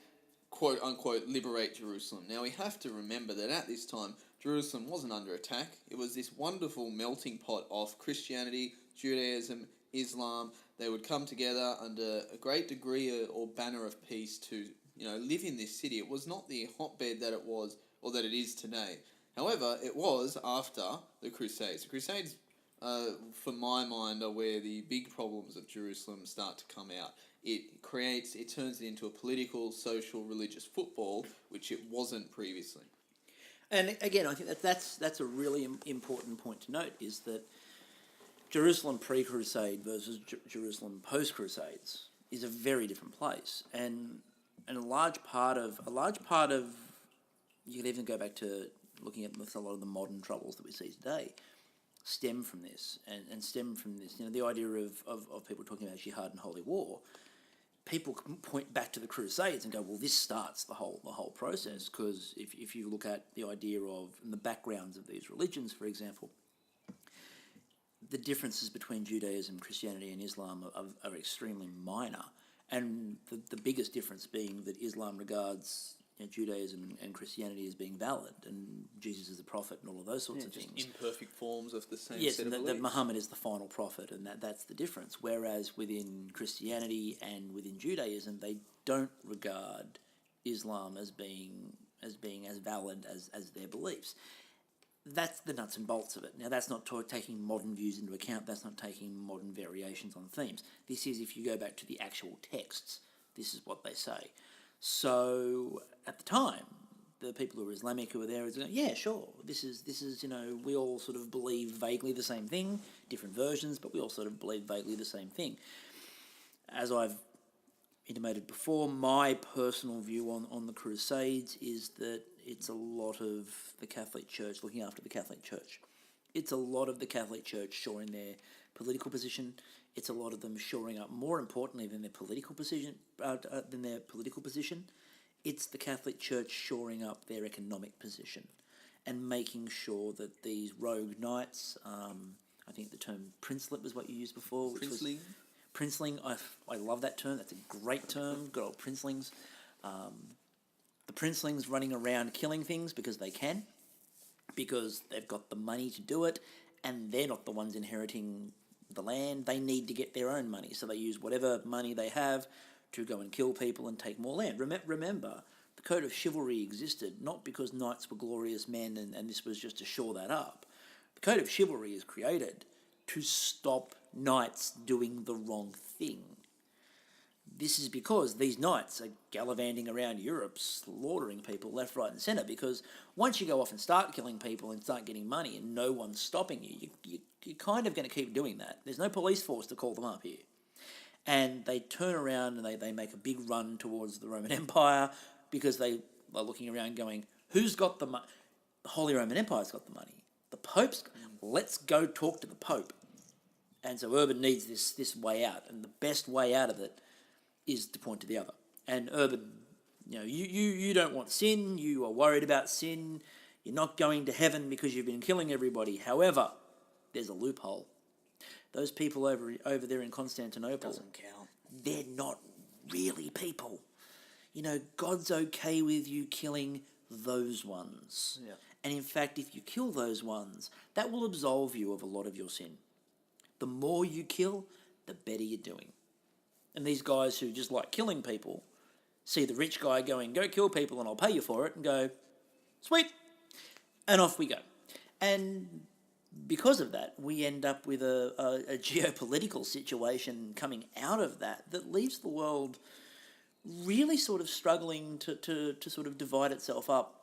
S2: quote unquote, liberate Jerusalem. Now we have to remember that at this time, Jerusalem wasn't under attack. It was this wonderful melting pot of Christianity, Judaism, Islam. They would come together under a great degree or banner of peace to, live in this city. It was not the hotbed that it was or that it is today. However, it was after the Crusades. The Crusades, for my mind, are where the big problems of Jerusalem start to come out. It turns it into a political, social, religious football, which it wasn't previously.
S1: And again, I think that's a really important point to note, is that Jerusalem pre-Crusade versus Jerusalem post-Crusades is a very different place, and a large part of you could even go back to looking at a lot of the modern troubles that we see today stem from this, and stem from this. The idea of people talking about jihad and holy war. People can point back to the Crusades and go, well, this starts the whole process, because if you look at the idea of and the backgrounds of these religions, for example, the differences between Judaism, Christianity and Islam are extremely minor, and the biggest difference being that Islam regards Judaism and Christianity as being valid, and Jesus is a prophet and all of those sorts of things.
S2: Imperfect forms of the same
S1: yes,
S2: set of
S1: beliefs.
S2: beliefs.
S1: That Muhammad is the final prophet, and that's the difference. Whereas within Christianity and within Judaism, they don't regard Islam as being as valid as their beliefs. That's the nuts and bolts of it. Now, that's not taking modern views into account. That's not taking modern variations on themes. This is, if you go back to the actual texts, this is what they say. So at the time, the people who were Islamic who were there is going, yeah, sure, this is we all sort of believe vaguely the same thing, different versions, but we all sort of believe vaguely the same thing. As I've intimated before, my personal view on the Crusades is that it's a lot of the Catholic Church looking after the Catholic Church. It's a lot of the Catholic Church shoring their political position. It's a lot of them shoring up, more importantly than their political position. It's the Catholic Church shoring up their economic position and making sure that these rogue knights, I think the term princelet was what you used before. Princeling. I love that term. That's a great term. Good old princelings. The princelings running around killing things because they can, because they've got the money to do it, and they're not the ones inheriting the land. They need to get their own money, so they use whatever money they have to go and kill people and take more land. Remember, the code of chivalry existed not because knights were glorious men and this was just to shore that up. The code of chivalry is created to stop knights doing the wrong thing. This is because these knights are gallivanting around Europe, slaughtering people left, right and centre, because once you go off and start killing people and start getting money and no one's stopping you're kind of going to keep doing that. There's no police force to call them up here. And they turn around and they make a big run towards the Roman Empire because they are looking around going, who's got the money? The Holy Roman Empire's got the money. The Pope's let's go talk to the Pope. And so Urban needs this way out, and the best way out of it is to point to the other. And Urban, you don't want sin, you are worried about sin, you're not going to heaven because you've been killing everybody. However, there's a loophole. Those people over there in Constantinople,
S2: Doesn't count.
S1: They're not really people. God's okay with you killing those ones.
S2: Yeah.
S1: And in fact, if you kill those ones, that will absolve you of a lot of your sin. The more you kill, the better you're doing. And these guys who just like killing people see the rich guy going, go kill people and I'll pay you for it, and go, sweet. And off we go. And because of that, we end up with a geopolitical situation coming out of that leaves the world really sort of struggling to sort of divide itself up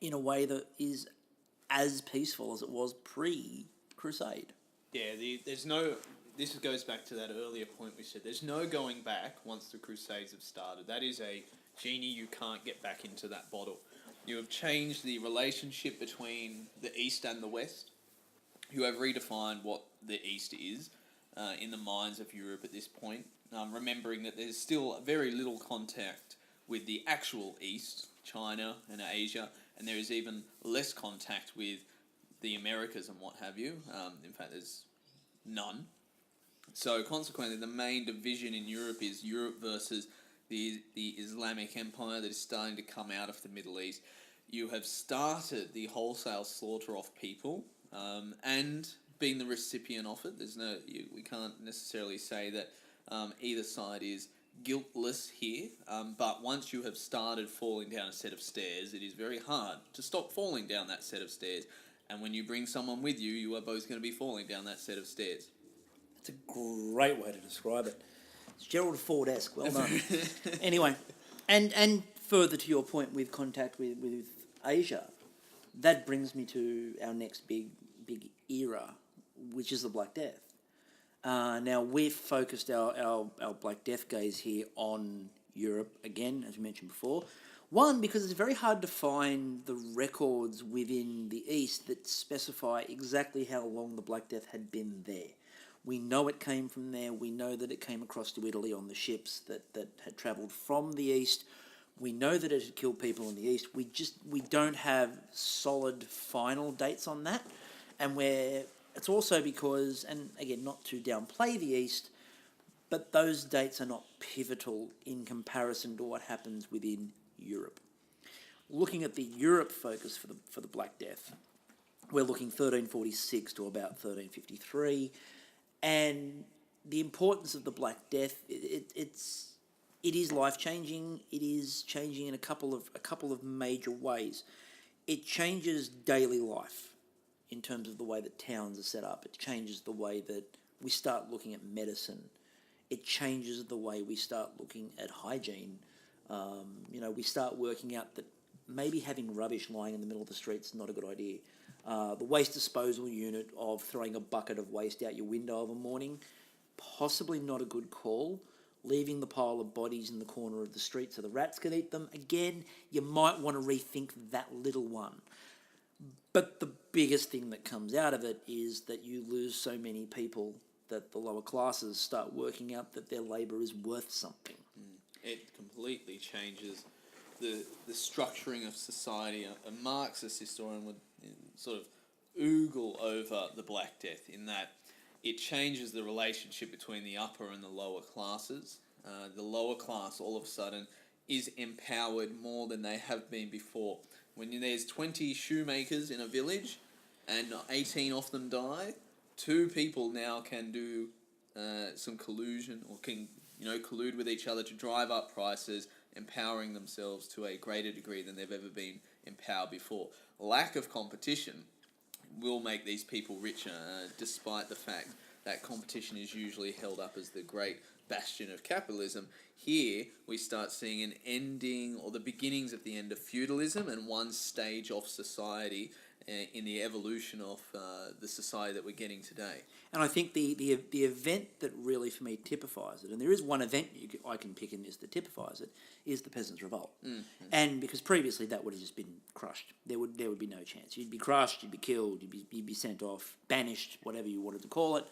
S1: in a way that is as peaceful as it was pre-Crusade.
S2: Yeah, this goes back to that earlier point we said. There's no going back once the Crusades have started. That is a genie you can't get back into that bottle. You have changed the relationship between the East and the West. You have redefined what the East is in the minds of Europe at this point. Remembering that there's still very little contact with the actual East, China and Asia, and there is even less contact with the Americas and what have you. In fact, there's none. So consequently, the main division in Europe is Europe versus the Islamic Empire that is starting to come out of the Middle East. You have started the wholesale slaughter of people and being the recipient of it. We can't necessarily say that either side is guiltless here, but once you have started falling down a set of stairs, it is very hard to stop falling down that set of stairs. And when you bring someone with you, you are both going to be falling down that set of stairs.
S1: It's a great way to describe it. It's Gerald Ford-esque. Well done. Anyway, and further to your point with contact with Asia, that brings me to our next big era, which is the Black Death. Now, we've focused our Black Death gaze here on Europe, again, as we mentioned before. One, because it's very hard to find the records within the East that specify exactly how long the Black Death had been there. We know it came from there. We know that it came across to Italy on the ships that had travelled from the East. We know that it had killed people in the East. We don't have solid final dates on that. And it's also because, and again, not to downplay the East, but those dates are not pivotal in comparison to what happens within Europe. Looking at the Europe focus for the Black Death, we're looking 1346 to about 1353, and the importance of the Black Death, it is life-changing. It is changing in a couple of major ways. It changes daily life in terms of the way that towns are set up. It changes the way that we start looking at medicine. It changes the way we start looking at hygiene. We start working out that maybe having rubbish lying in the middle of the street is not a good idea. The waste disposal unit of throwing a bucket of waste out your window of a morning, possibly not a good call. Leaving the pile of bodies in the corner of the street so the rats can eat them, again, you might want to rethink that little one. But the biggest thing that comes out of it is that you lose so many people that the lower classes start working out that their labour is worth something.
S2: It completely changes the structuring of society. A Marxist historian would sort of oogle over the Black Death in that it changes the relationship between the upper and the lower classes. The lower class all of a sudden is empowered more than they have been before. When there's 20 shoemakers in a village and 18 of them die, 2 people now can do some collusion or can collude with each other to drive up prices, empowering themselves to a greater degree than they've ever been empowered before. Lack of competition will make these people richer, despite the fact that competition is usually held up as the great bastion of capitalism. Here we start seeing an ending or the beginnings of the end of feudalism and one stage of society in the evolution of the society that we're getting today.
S1: And I think the event that really, for me, typifies it, and there is one event I can pick in this that typifies it, is the Peasants' Revolt. And because previously that would have just been crushed. There would be no chance. You'd be crushed, you'd be killed, you'd be sent off, banished, whatever you wanted to call it,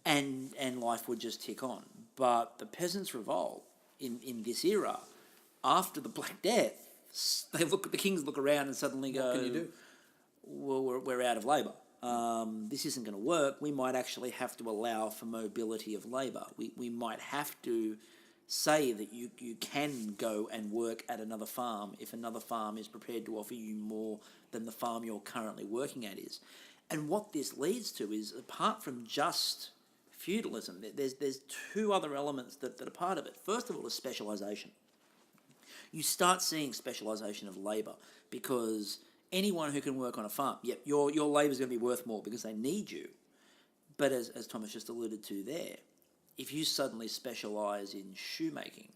S1: and life would just tick on. But the Peasants' Revolt, in this era, after the Black Death, the kings look around and suddenly go,
S2: what can you do?
S1: Well, we're out of labour. This isn't going to work. We might actually have to allow for mobility of labour. We might have to say that you can go and work at another farm if another farm is prepared to offer you more than the farm you're currently working at is. And what this leads to is, apart from just feudalism, there's two other elements that are part of it. First of all is specialisation. You start seeing specialisation of labour because anyone who can work on a farm, yep, your labour is going to be worth more because they need you. But as Thomas just alluded to there, if you suddenly specialise in shoemaking,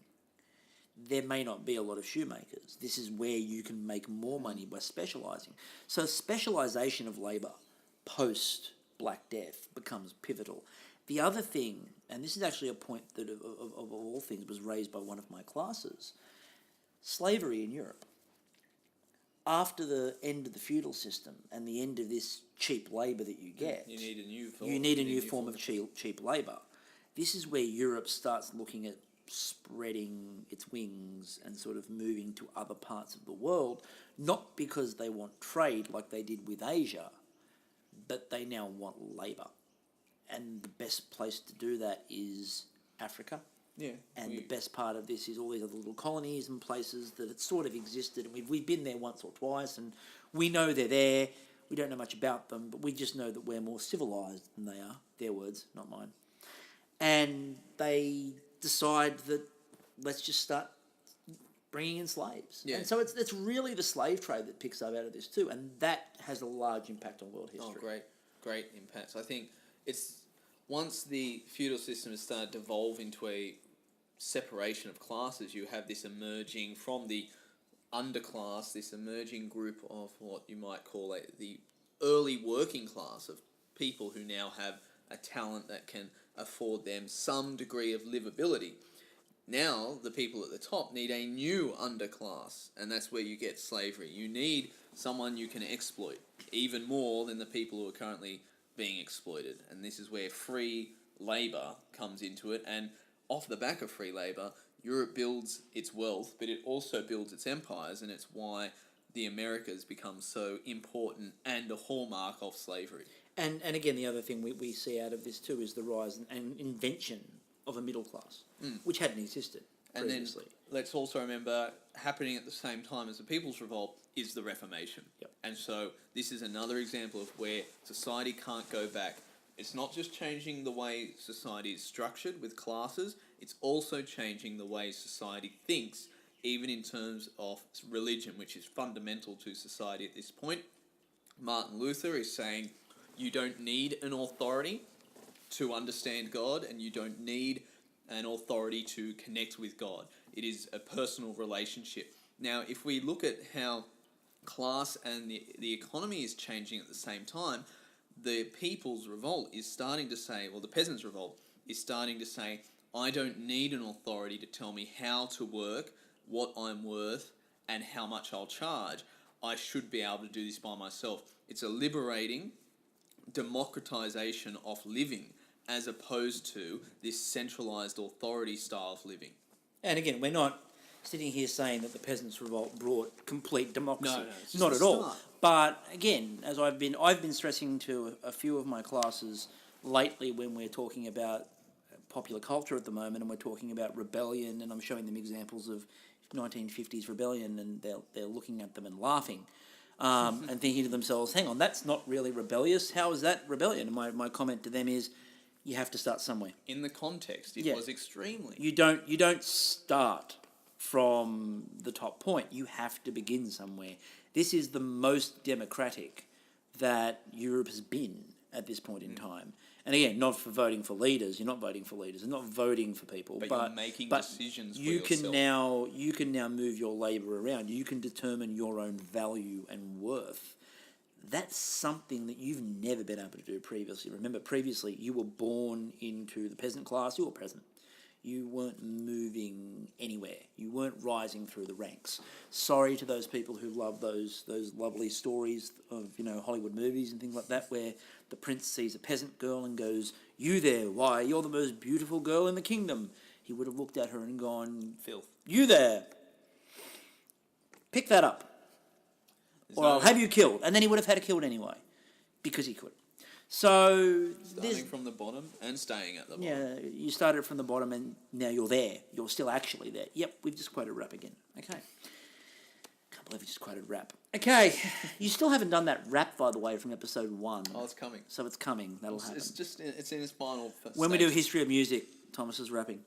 S1: there may not be a lot of shoemakers. This is where you can make more money by specialising. So specialisation of labour post Black Death becomes pivotal. The other thing, and this is actually a point that of all things was raised by one of my classes, slavery in Europe. After the end of the feudal system and the end of this cheap labour that you get,
S2: you need a new form
S1: of cheap labour. This is where Europe starts looking at spreading its wings and sort of moving to other parts of the world, not because they want trade like they did with Asia, but they now want labour. And the best place to do that is Africa.
S2: Yeah.
S1: And the best part of this is all these other little colonies and places that had sort of existed, and we've been there once or twice, and we know they're there. We don't know much about them, but we just know that we're more civilised than they are. Their words, not mine. And they decide that let's just start bringing in slaves.
S2: Yeah.
S1: And so it's really the slave trade that picks up out of this too, and that has a large impact on world history.
S2: Oh, great impact. So I think it's once the feudal system has started to evolve into a separation of classes, you have this emerging from the underclass, this emerging group of what you might call the early working class of people who now have a talent that can afford them some degree of livability. Now, the people at the top need a new underclass, and that's where you get slavery. You need someone you can exploit, even more than the people who are currently being exploited. And this is where free labour comes into it, and off the back of free labour, Europe builds its wealth, but it also builds its empires, and it's why the Americas become so important and a hallmark of slavery.
S1: And again, the other thing we see out of this too is the rise and invention of a middle class, which hadn't existed previously.
S2: And then let's also remember, happening at the same time as the People's Revolt is the Reformation.
S1: Yep.
S2: And so this is another example of where society can't go back. It's not just changing the way society is structured with classes, it's also changing the way society thinks, even in terms of religion, which is fundamental to society at this point. Martin Luther is saying you don't need an authority to understand God, and you don't need an authority to connect with God. It is a personal relationship. Now, if we look at how class and the economy is changing at the same time, the People's Revolt is starting to say, or the Peasants' Revolt is starting to say, I don't need an authority to tell me how to work, what I'm worth, and how much I'll charge. I should be able to do this by myself. It's a liberating democratization of living, as opposed to this centralized authority style of living.
S1: And again, we're not sitting here saying that the Peasants' Revolt brought complete democracy.
S2: No, it's just
S1: not
S2: the
S1: at all.
S2: start.
S1: But again, as I've been stressing to a few of my classes lately when we're talking about popular culture at the moment, and we're talking about rebellion, and I'm showing them examples of 1950s rebellion, and they're looking at them and laughing. And thinking to themselves, hang on, that's not really rebellious. How is that rebellion? And my comment to them is, you have to start somewhere.
S2: In the context, it was extremely.
S1: You don't start from the top point. You have to begin somewhere. This is the most democratic that Europe has been at this point in time. And again, not for voting for leaders. You're not voting for leaders. You're not voting for people.
S2: But you're making decisions for
S1: you
S2: yourself.
S1: you can now move your labour around. You can determine your own value and worth. That's something that you've never been able to do previously. Remember, previously you were born into the peasant class. You were peasant. You weren't moving anywhere. You weren't rising through the ranks. Sorry to those people who love those lovely stories of, you know, Hollywood movies and things like that, where the prince sees a peasant girl and goes, "You there? Why, you're the most beautiful girl in the kingdom." He would have looked at her and gone,
S2: "Filth.
S1: You there? Pick that up. Or I'll have you killed." And then he would have had it killed anyway, because he could. So
S2: starting from the bottom and staying at the bottom.
S1: Yeah, you started from the bottom and now you're there. You're still actually there. Yep, we've just quoted rap again. Okay. Can't believe we just quoted rap. Okay, you still haven't done that rap, by the way, from episode 1.
S2: Oh, it's coming.
S1: So it's coming. That'll happen.
S2: It's in its final
S1: when we do history of music, Thomas is rapping.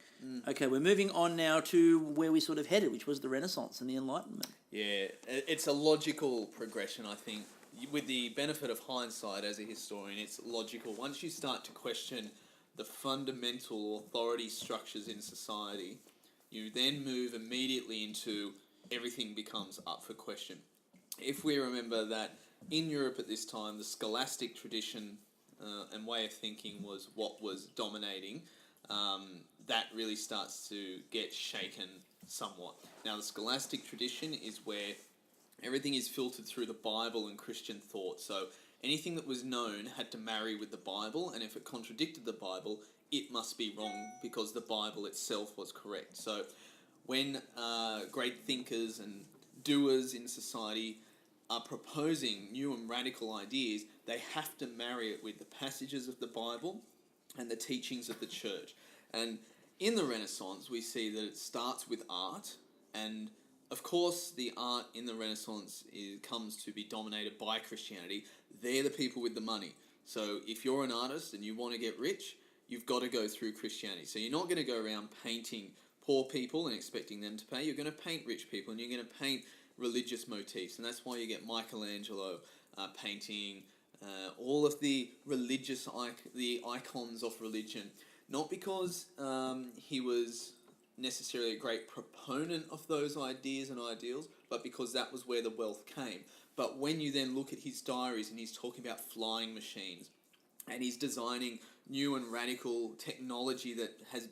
S1: Okay, we're moving on now to where we sort of headed, which was the Renaissance and the Enlightenment.
S2: Yeah, it's a logical progression, I think. With the benefit of hindsight as a historian, it's logical. Once you start to question the fundamental authority structures in society, you then move immediately into everything becomes up for question. If we remember that in Europe at this time, the scholastic tradition and way of thinking was what was dominating, that really starts to get shaken somewhat. Now, the scholastic tradition is where everything is filtered through the Bible and Christian thought. So anything that was known had to marry with the Bible, and if it contradicted the Bible, it must be wrong because the Bible itself was correct. So when great thinkers and doers in society are proposing new and radical ideas, they have to marry it with the passages of the Bible and the teachings of the church. And in the Renaissance, we see that it starts with art, and of course, the art in the Renaissance comes to be dominated by Christianity. They're the people with the money. So if you're an artist and you want to get rich, you've got to go through Christianity. So you're not going to go around painting poor people and expecting them to pay. You're going to paint rich people and you're going to paint religious motifs. And that's why you get Michelangelo painting all of the religious the icons of religion. Not because he was necessarily a great proponent of those ideas and ideals, but because that was where the wealth came. But when you then look at his diaries and he's talking about flying machines and he's designing new and radical technology that has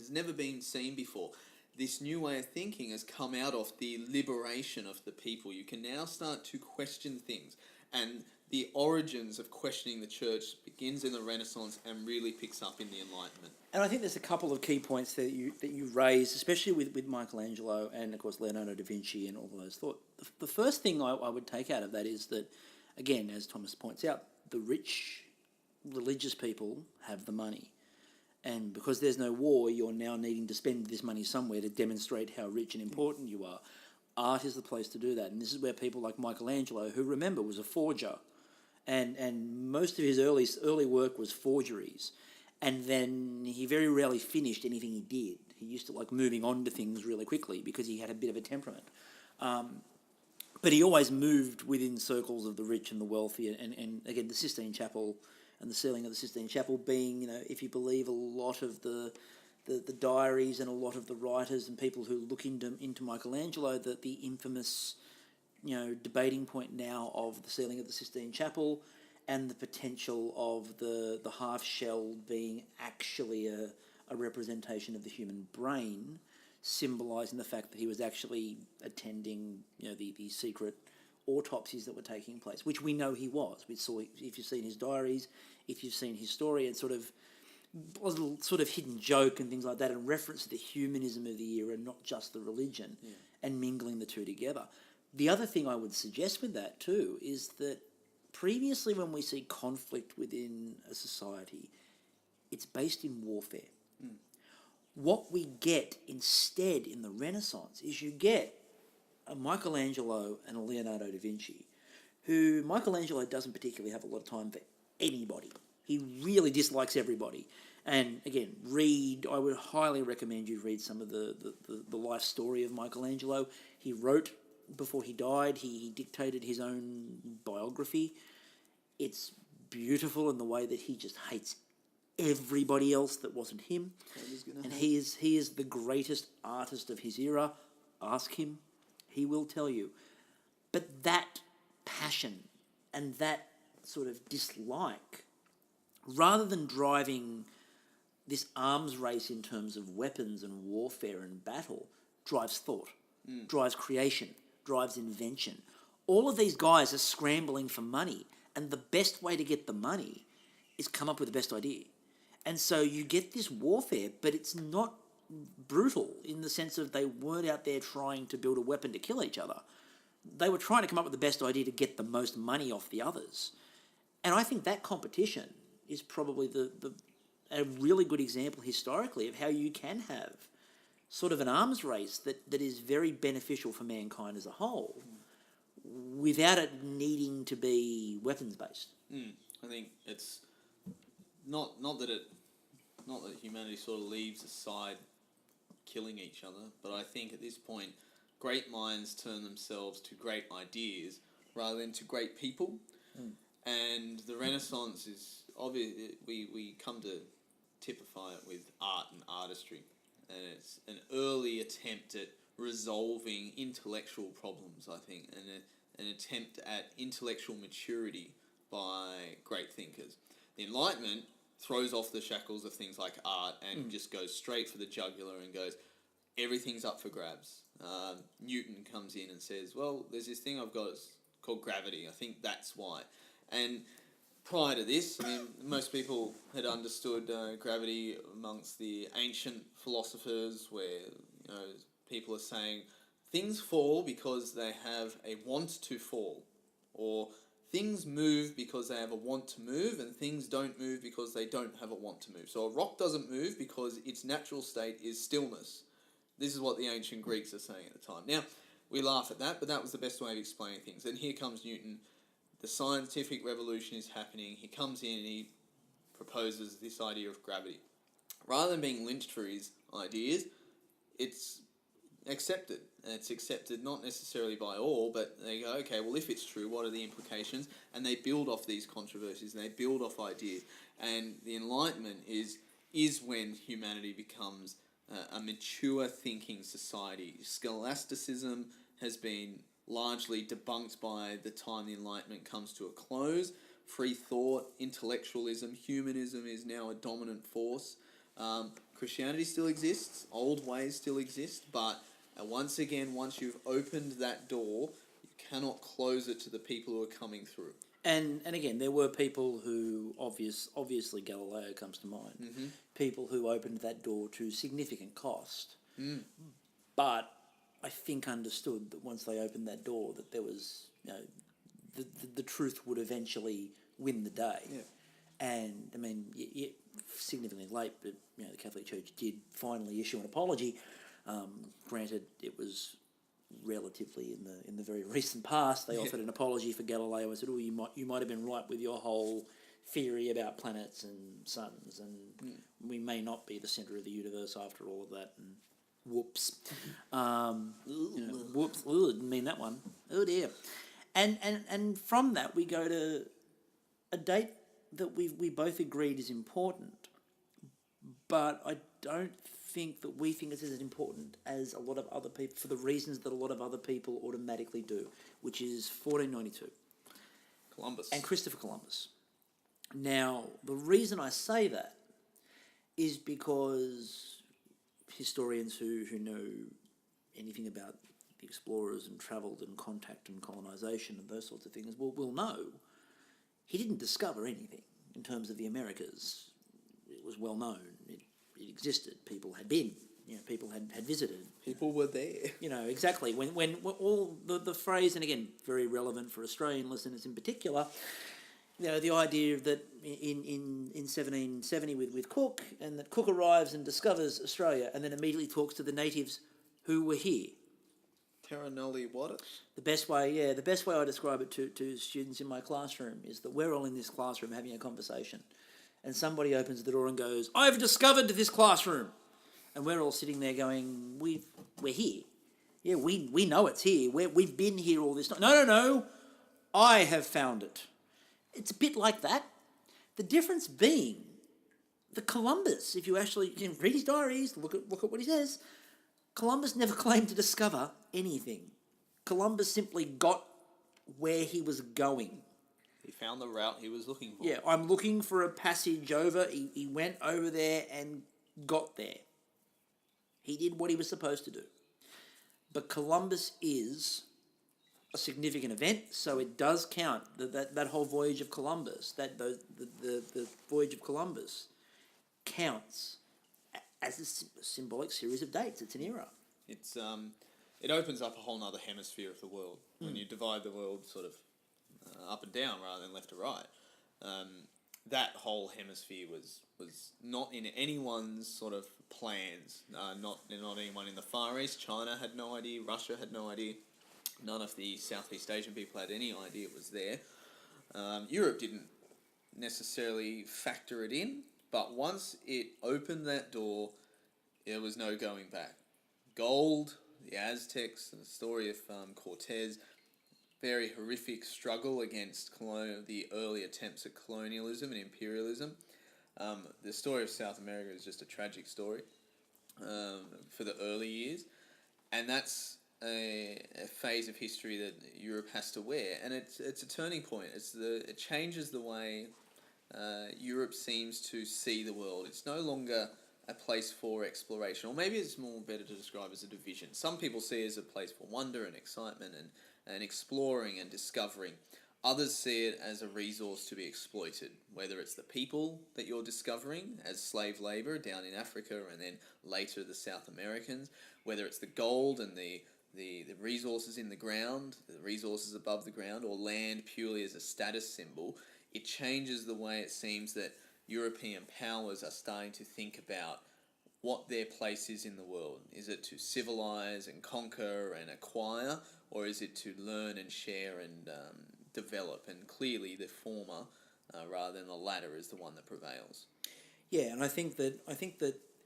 S2: never been seen before, this new way of thinking has come out of the liberation of the people. You can now start to question things, and the origins of questioning the church begins in the Renaissance and really picks up in the Enlightenment.
S1: And I think there's a couple of key points that you raised, especially with Michelangelo and, of course, Leonardo da Vinci and all of those thoughts. The first thing I would take out of that is that, again, as Thomas points out, the rich religious people have the money. And because there's no war, you're now needing to spend this money somewhere to demonstrate how rich and important you are. Art is the place to do that. And this is where people like Michelangelo, who, remember, was a forger, and most of his early work was forgeries. And then he very rarely finished anything he did. He used to like moving on to things really quickly because he had a bit of a temperament. But he always moved within circles of the rich and the wealthy. And again, the Sistine Chapel and the ceiling of the Sistine Chapel being, you know, if you believe a lot of the diaries and a lot of the writers and people who look into Michelangelo, that the infamous, you know, debating point now of the ceiling of the Sistine Chapel and the potential of the half-shell being actually a representation of the human brain, symbolising the fact that he was actually attending, you know, the secret autopsies that were taking place, which we know he was. We saw, if you've seen his diaries, if you've seen his story, and sort of was a little sort of hidden joke and things like that, in reference to the humanism of the era, not just the religion, and mingling the two together. The other thing I would suggest with that too is that previously when we see conflict within a society, it's based in warfare. What we get instead in the Renaissance is you get a Michelangelo and a Leonardo da Vinci, who Michelangelo doesn't particularly have a lot of time for anybody. He really dislikes everybody. And again, I would highly recommend you read some of the life story of Michelangelo. He wrote before he died. He dictated his own biography. It's beautiful in the way that he just hates everybody else that wasn't him. And he is the greatest artist of his era. Ask him, he will tell you. But that passion and that sort of dislike, rather than driving this arms race in terms of weapons and warfare and battle, drives thought, drives creation, drives invention. All of these guys are scrambling for money, and the best way to get the money is come up with the best idea. And so you get this warfare, but it's not brutal in the sense of they weren't out there trying to build a weapon to kill each other. They were trying to come up with the best idea to get the most money off the others. And I think that competition is probably a really good example historically of how you can have sort of an arms race that is very beneficial for mankind as a whole without it needing to be weapons-based.
S2: I think it's not that humanity sort of leaves aside killing each other, but I think at this point, great minds turn themselves to great ideas rather than to great people. And the Renaissance is obvious. We come to typify it with art and artistry, and it's an early attempt at resolving intellectual problems, I think, and an attempt at intellectual maturity by great thinkers. The Enlightenment throws off the shackles of things like art and just goes straight for the jugular and goes, everything's up for grabs. Newton comes in and says, well, there's this thing I've got, it's called gravity. I think that's why. And prior to this, I mean, most people had understood gravity amongst the ancient philosophers where, people are saying things fall because they have a want to fall, or things move because they have a want to move, and things don't move because they don't have a want to move. So a rock doesn't move because its natural state is stillness. This is what the ancient Greeks are saying at the time. Now, we laugh at that, but that was the best way of explaining things. And here comes Newton. The scientific revolution is happening. He comes in and he proposes this idea of gravity. Rather than being lynched for his ideas, it's accepted. And it's accepted not necessarily by all, but they go, okay, well, if it's true, what are the implications? And they build off these controversies, and they build off ideas. And the Enlightenment is when humanity becomes a mature thinking society. Scholasticism has been largely debunked by the time the Enlightenment comes to a close. Free thought, intellectualism, humanism is now a dominant force. Christianity still exists, old ways still exist, but once again, once you've opened that door, you cannot close it to the people who are coming through.
S1: And again, there were people who, obviously Galileo comes to mind, people who opened that door to significant cost, but I think understood that once they opened that door that there was, the truth would eventually win the day.
S2: Yeah.
S1: And, I mean, significantly late, but, the Catholic Church did finally issue an apology. Granted, it was relatively in the very recent past. They offered an apology for Galileo and said, you might have been right with your whole theory about planets and suns, and we may not be the centre of the universe after all of that, and whoops. Whoops, didn't mean that one. Oh dear. And from that we go to a date that we both agreed is important, but I don't think that we think it's as important as a lot of other people, for the reasons that a lot of other people automatically do, which is 1492.
S2: Columbus.
S1: And Christopher Columbus. Now, the reason I say that is because historians who know anything about the explorers and travelled and contact and colonisation and those sorts of things will know he didn't discover anything in terms of the Americas. It was well known. It existed. People had been. People had visited.
S2: People were there.
S1: Exactly. When all the phrase, and again, very relevant for Australian listeners in particular, the idea that in 1770 with Cook, and that Cook arrives and discovers Australia and then immediately talks to the natives who were here.
S2: Terra nulli what?
S1: The best way I describe it to students in my classroom is that we're all in this classroom having a conversation, and somebody opens the door and goes, "I've discovered this classroom," and we're all sitting there going, "We're here. Yeah, we know it's here. We've been here all this time. No, I have found it." It's a bit like that. The difference being the Columbus, if you actually read his diaries, look at what he says, Columbus never claimed to discover anything. Columbus simply got where he was going.
S2: He found the route he was looking for.
S1: Yeah, I'm looking for a passage over. He went over there and got there. He did what he was supposed to do. But Columbus is a significant event, so it does count. That whole voyage of Columbus, the voyage of Columbus, counts as a symbolic series of dates. It's an era.
S2: It opens up a whole other hemisphere of the world when you divide the world sort of up and down rather than left to right. That whole hemisphere was not in anyone's sort of plans. Not anyone in the Far East. China had no idea. Russia had no idea. None of the Southeast Asian people had any idea it was there. Europe didn't necessarily factor it in, but once it opened that door, there was no going back. Gold, the Aztecs, and the story of Cortez, very horrific struggle against the early attempts at colonialism and imperialism. The story of South America is just a tragic story for the early years, and that's a phase of history that Europe has to wear, and it's a turning point. It changes the way Europe seems to see the world. It's no longer a place for exploration, or maybe it's more better to describe as a division. Some people see it as a place for wonder and excitement and exploring and discovering. Others see it as a resource to be exploited, whether it's the people that you're discovering as slave labor down in Africa and then later the South Americans, whether it's the gold and the resources in the ground, the resources above the ground, or land purely as a status symbol. It changes the way it seems that European powers are starting to think about what their place is in the world. Is it to civilize and conquer and acquire, or is it to learn and share and develop? And clearly the former, rather than the latter, is the one that prevails.
S1: Yeah, and I think that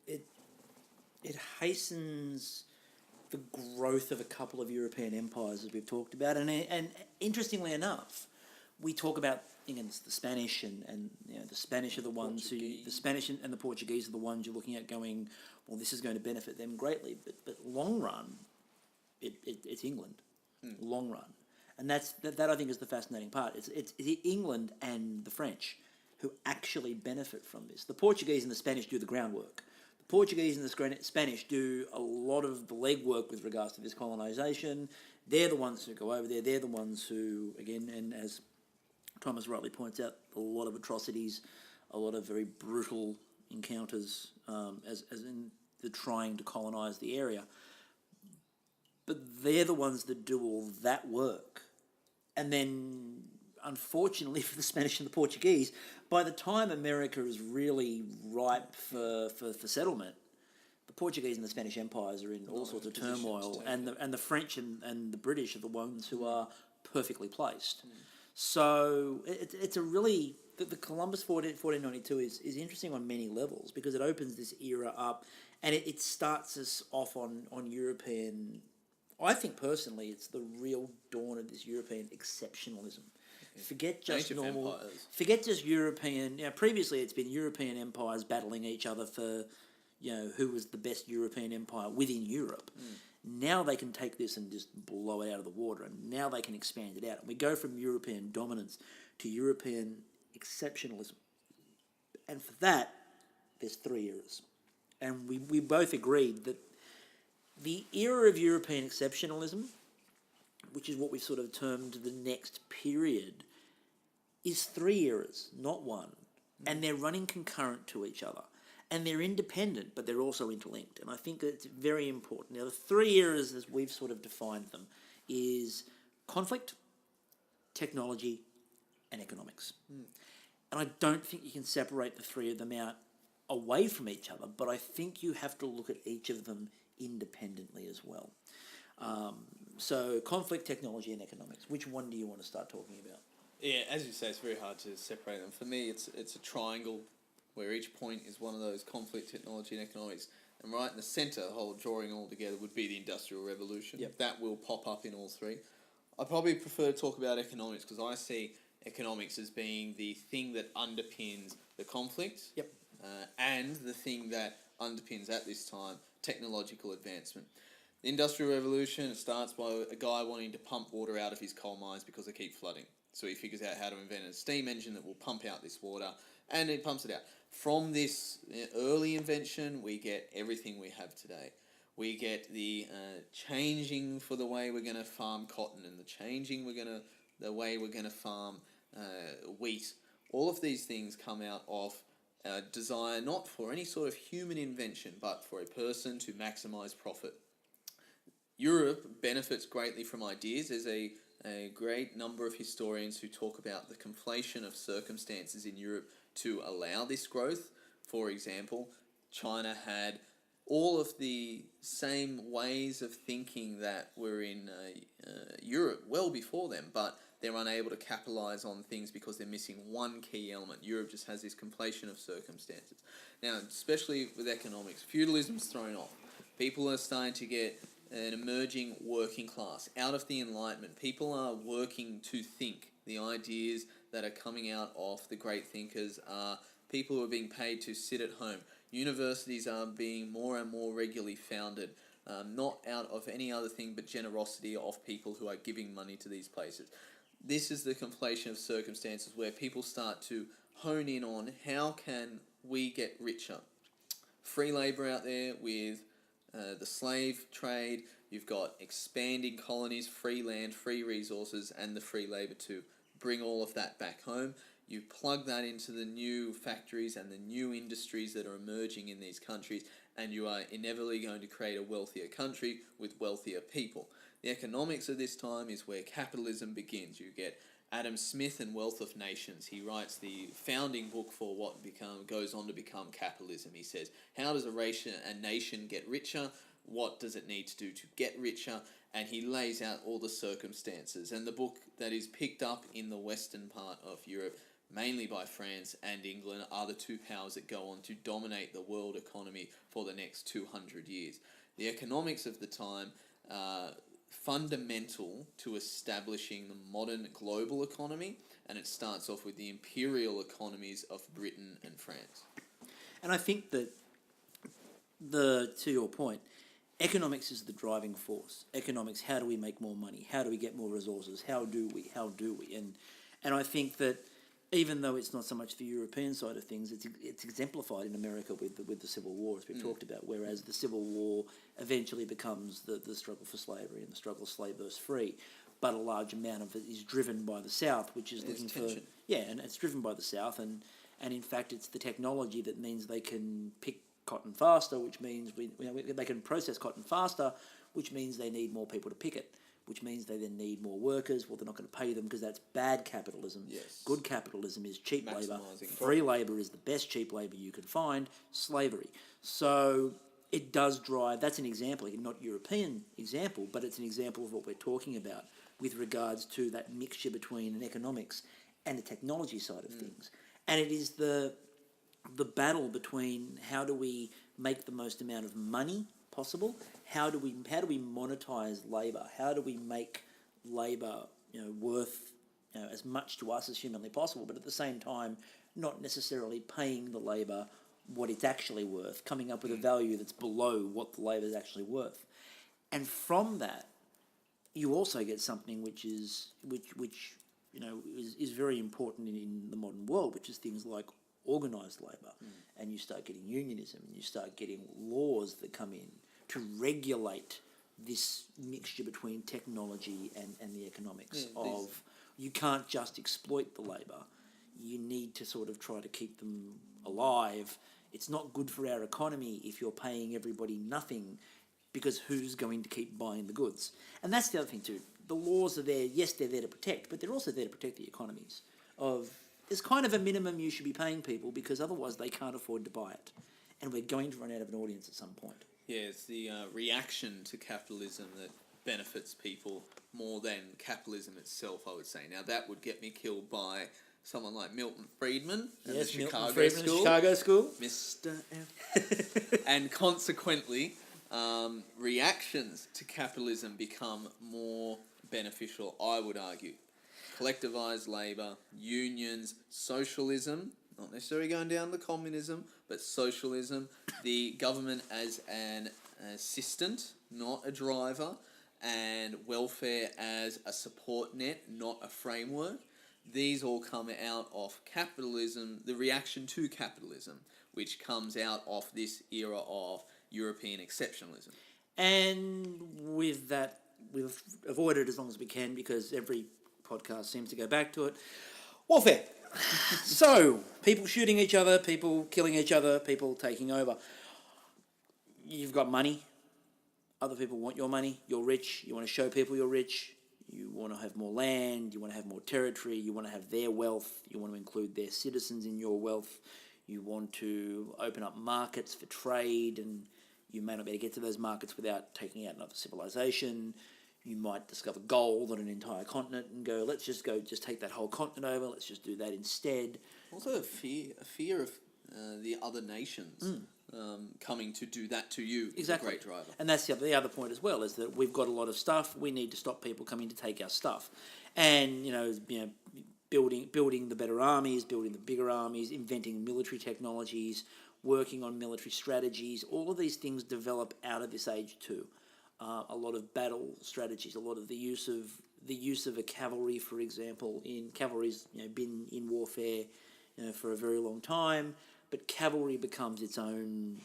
S1: it hastens the growth of a couple of European empires, as we've talked about, and interestingly enough, we talk about the Spanish and the Spanish are the ones the Spanish and the Portuguese are the ones you're looking at going, well, this is going to benefit them greatly, but long run, it's England, long run, and that I think is the fascinating part. It's England and the French who actually benefit from this. The Portuguese and the Spanish do the groundwork. The Portuguese and the Spanish do a lot of the legwork with regards to this colonisation. They're the ones who go over there. They're the ones who, again, and as Thomas rightly points out, a lot of atrocities, a lot of very brutal encounters, as in the trying to colonise the area. But they're the ones that do all that work. And then, unfortunately for the Spanish and the Portuguese, by the time America is really ripe for settlement, the Portuguese and the Spanish empires are in all sorts of turmoil, and the French and the British are the ones who are perfectly placed. So it's a really... The Columbus 1492 is interesting on many levels because it opens this era up and it starts us off on European... I think personally it's the real dawn of this European exceptionalism. Forget just normal... Empires. Forget just European... previously it's been European empires battling each other for, who was the best European empire within Europe. Now they can take this and just blow it out of the water, and now they can expand it out. And we go from European dominance to European exceptionalism. And for that, there's 3 eras. And we both agreed that the era of European exceptionalism, which is what we've sort of termed the next period, is 3 eras, not one. And they're running concurrent to each other. And they're independent, but they're also interlinked. And I think that it's very important. Now, the 3 eras, as we've sort of defined them, is conflict, technology, and economics. And I don't think you can separate the 3 of them out away from each other, but I think you have to look at each of them independently as well. So conflict, technology, and economics. Which one do you want to start talking about?
S2: Yeah, as you say, it's very hard to separate them. For me, it's a triangle where each point is one of those: conflict, technology, and economics. And right in the centre, the whole drawing all together, would be the Industrial Revolution.
S1: Yep.
S2: That will pop up in all 3. I probably prefer to talk about economics because I see economics as being the thing that underpins the conflict.
S1: Yep.
S2: And the thing that underpins, at this time, technological advancement. The Industrial Revolution starts by a guy wanting to pump water out of his coal mines because they keep flooding. So he figures out how to invent a steam engine that will pump out this water, and it pumps it out. From this early invention, we get everything we have today. We get the changing for the way we're going to farm cotton, and the way we're going to farm wheat. All of these things come out of desire not for any sort of human invention, but for a person to maximize profit. Europe benefits greatly from ideas. There's a great number of historians who talk about the conflation of circumstances in Europe to allow this growth. For example, China had all of the same ways of thinking that were in Europe well before them, but they're unable to capitalize on things because they're missing one key element. Europe just has this conflation of circumstances. Now, especially with economics, feudalism's thrown off. People are starting to get an emerging working class. Out of the Enlightenment, people are working to think. The ideas that are coming out of the great thinkers are people who are being paid to sit at home. Universities are being more and more regularly founded, not out of any other thing but generosity of people who are giving money to these places. This is the conflation of circumstances where people start to hone in on how can we get richer. Free labour out there with the slave trade, you've got expanding colonies, free land, free resources, and the free labour to bring all of that back home. You plug that into the new factories and the new industries that are emerging in these countries, and you are inevitably going to create a wealthier country with wealthier people. The economics of this time is where capitalism begins. You get Adam Smith and Wealth of Nations. He writes the founding book for what goes on to become capitalism. He says, how does a nation get richer? What does it need to do to get richer? And he lays out all the circumstances. And the book that is picked up in the western part of Europe, mainly by France and England, are the two powers that go on to dominate the world economy for the next 200 years. The economics of the time fundamental to establishing the modern global economy, and it starts off with the imperial economies of Britain and France.
S1: And I think that to your point, economics is the driving force. Economics, how do we make more money? How do we get more resources? How do we? And I think that even though it's not so much the European side of things, it's exemplified in America with the Civil War, as we've talked about, whereas the Civil War eventually becomes the struggle for slavery and the struggle slave versus free, but a large amount of it is driven by the South, which is looking for... Yeah, and it's driven by the South, and in fact it's the technology that means they can pick cotton faster, which means they can process cotton faster, which means they need more people to pick it, which means they then need more workers. Well, they're not going to pay them because that's bad capitalism.
S2: Yes.
S1: Good capitalism is cheap labour. Free labour is the best cheap labour you can find. Slavery. So it does drive... That's an example, not European example, but it's an example of what we're talking about with regards to that mixture between an economics and the technology side of things. And it is the battle between how do we make the most amount of money possible, how do we monetize labour, how do we make labour worth as much to us as humanly possible, but at the same time not necessarily paying the labour what it's actually worth, coming up with a value that's below what the labour is actually worth. And from that you also get something which is very important in the modern world, which is things like organised labour, and you start getting unionism, and you start getting laws that come in to regulate this mixture between technology and the economics you can't just exploit the labour. You need to sort of try to keep them alive. It's not good for our economy if you're paying everybody nothing, because who's going to keep buying the goods? And that's the other thing too. The laws are there, yes, they're there to protect, but they're also there to protect the economies. There's kind of a minimum you should be paying people, because otherwise they can't afford to buy it. And we're going to run out of an audience at some point.
S2: Yeah, it's the reaction to capitalism that benefits people more than capitalism itself, I would say. Now, that would get me killed by someone like Milton Friedman and the Chicago School. Mr. F. And consequently, reactions to capitalism become more beneficial, I would argue. collectivized labour, unions, socialism, not necessarily going down to communism, but socialism, the government as an assistant, not a driver, and welfare as a support net, not a framework. These all come out of capitalism, the reaction to capitalism, which comes out of this era of European exceptionalism.
S1: And with that, we've avoided as long as we can because every podcast seems to go back to it. Warfare. So, people shooting each other, people killing each other, people taking over. You've got money. Other people want your money. You're rich. You want to show people you're rich. You want to have more land. You want to have more territory. You want to have their wealth. You want to include their citizens in your wealth. You want to open up markets for trade, and you may not be able to get to those markets without taking out another civilization. You might discover gold on an entire continent and go, let's just take that whole continent over. Let's just do that instead.
S2: Also a fear of the other nations coming to do that to you.
S1: Exactly.
S2: Is a great driver.
S1: And that's the other point as well, is that we've got a lot of stuff. We need to stop people coming to take our stuff. And, building the better armies, building the bigger armies, inventing military technologies, working on military strategies. All of these things develop out of this age too. A lot of battle strategies, a lot of the use of a cavalry, for example. Cavalry's been in warfare for a very long time, but cavalry becomes its own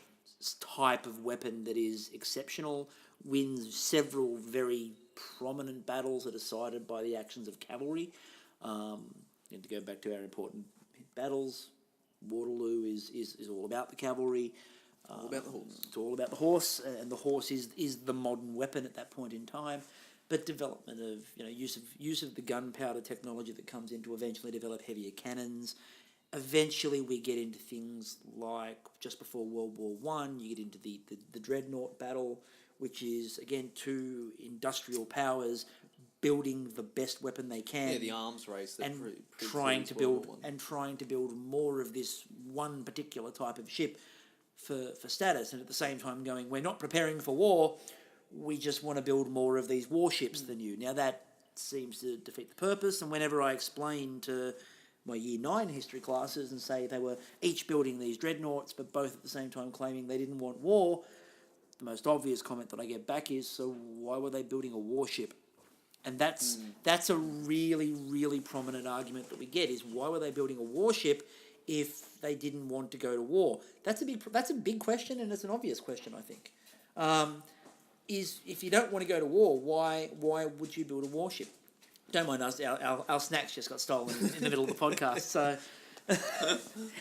S1: type of weapon that is exceptional, wins several very prominent battles are decided by the actions of cavalry. To go back to our important battles, Waterloo is all about the cavalry.
S2: All about the horse.
S1: It's all about the horse, and the horse is the modern weapon at that point in time. But development of use of the gunpowder technology that comes in to eventually develop heavier cannons. Eventually, we get into things like just before World War One. You get into the dreadnought battle, which is again two industrial powers building the best weapon they can.
S2: Yeah, the arms race. That
S1: and trying to build more of this one particular type of ship for status, and at the same time going, we're not preparing for war, we just want to build more of these warships than you. Now that seems to defeat the purpose, and whenever I explain to my Year 9 history classes and say they were each building these dreadnoughts, but both at the same time claiming they didn't want war, the most obvious comment that I get back is, so why were they building a warship? And that's a really, really prominent argument that we get, is why were they building a warship if they didn't want to go to war? That's a big question, and it's an obvious question, I think. Is if you don't want to go to war, why would you build a warship? Don't mind us, our snacks just got stolen in the middle of the podcast, so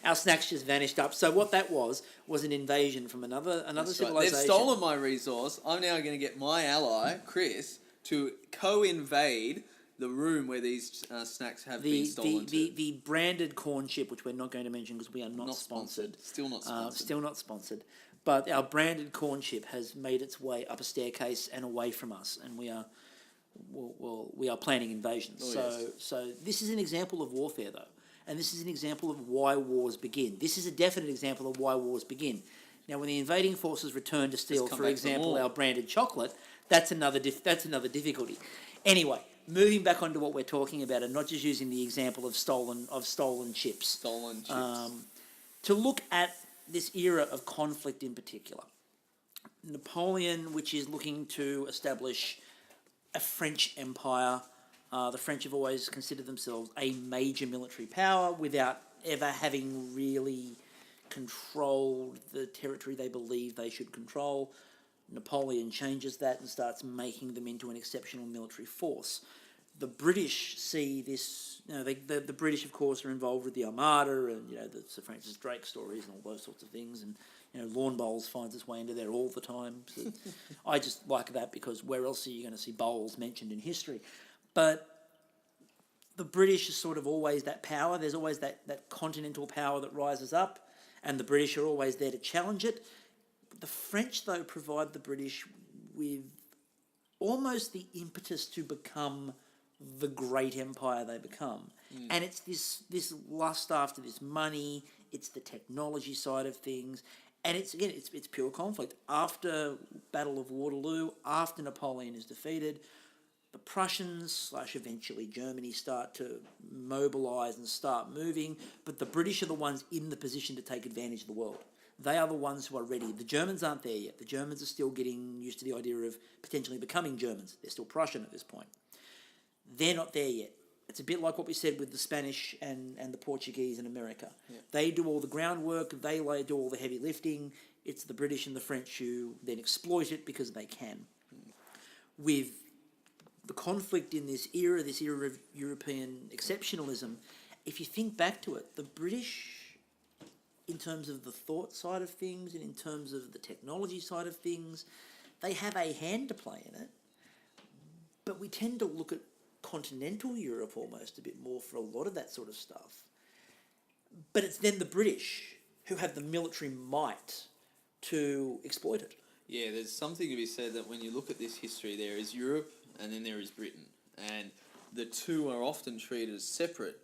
S1: our snacks just vanished up. So what that was an invasion from another civilization.
S2: Right. They've stolen my resource. I'm now going to get my ally, Chris, to co-invade the room where these snacks have been stolen
S1: the branded corn chip, which we're not going to mention because we are not sponsored.
S2: Still not sponsored.
S1: Still not sponsored. But our branded corn chip has made its way up a staircase and away from us, and we are planning invasions. So this is an example of warfare, though, and this is an example of why wars begin. This is a definite example of why wars begin. Now, when the invading forces return to steal, for example, our branded chocolate, that's another difficulty. Anyway, moving back onto what we're talking about, and not just using the example of stolen chips. To look at this era of conflict in particular. Napoleon, which is looking to establish a French empire. The French have always considered themselves a major military power without ever having really controlled the territory they believe they should control. Napoleon changes that and starts making them into an exceptional military force. The British see this, the British, of course, are involved with the Armada and, the Sir Francis Drake stories and all those sorts of things. And, lawn bowls finds its way into there all the time. So I just like that because where else are you going to see bowls mentioned in history? But the British is sort of always that power. There's always that continental power that rises up, and the British are always there to challenge it. The French, though, provide the British with almost the impetus to become the great empire they become. And it's this lust after this money, it's the technology side of things, and it's pure conflict. After Battle of Waterloo, after Napoleon is defeated, the Prussians / eventually Germany start to mobilise and start moving, but the British are the ones in the position to take advantage of the world. They are the ones who are ready. The Germans aren't there yet. The Germans are still getting used to the idea of potentially becoming Germans. They're still Prussian at this point. They're not there yet. It's a bit like what we said with the Spanish and the Portuguese in America.
S2: Yeah.
S1: They do all the groundwork, they do all the heavy lifting. It's the British and the French who then exploit it because they can. With the conflict in this era of European exceptionalism, if you think back to it, the British, in terms of the thought side of things and in terms of the technology side of things, they have a hand to play in it. But we tend to look at continental Europe almost a bit more for a lot of that sort of stuff. But it's then the British who have the military might to exploit it.
S2: Yeah, there's something to be said that when you look at this history, there is Europe and then there is Britain. And the two are often treated as separate.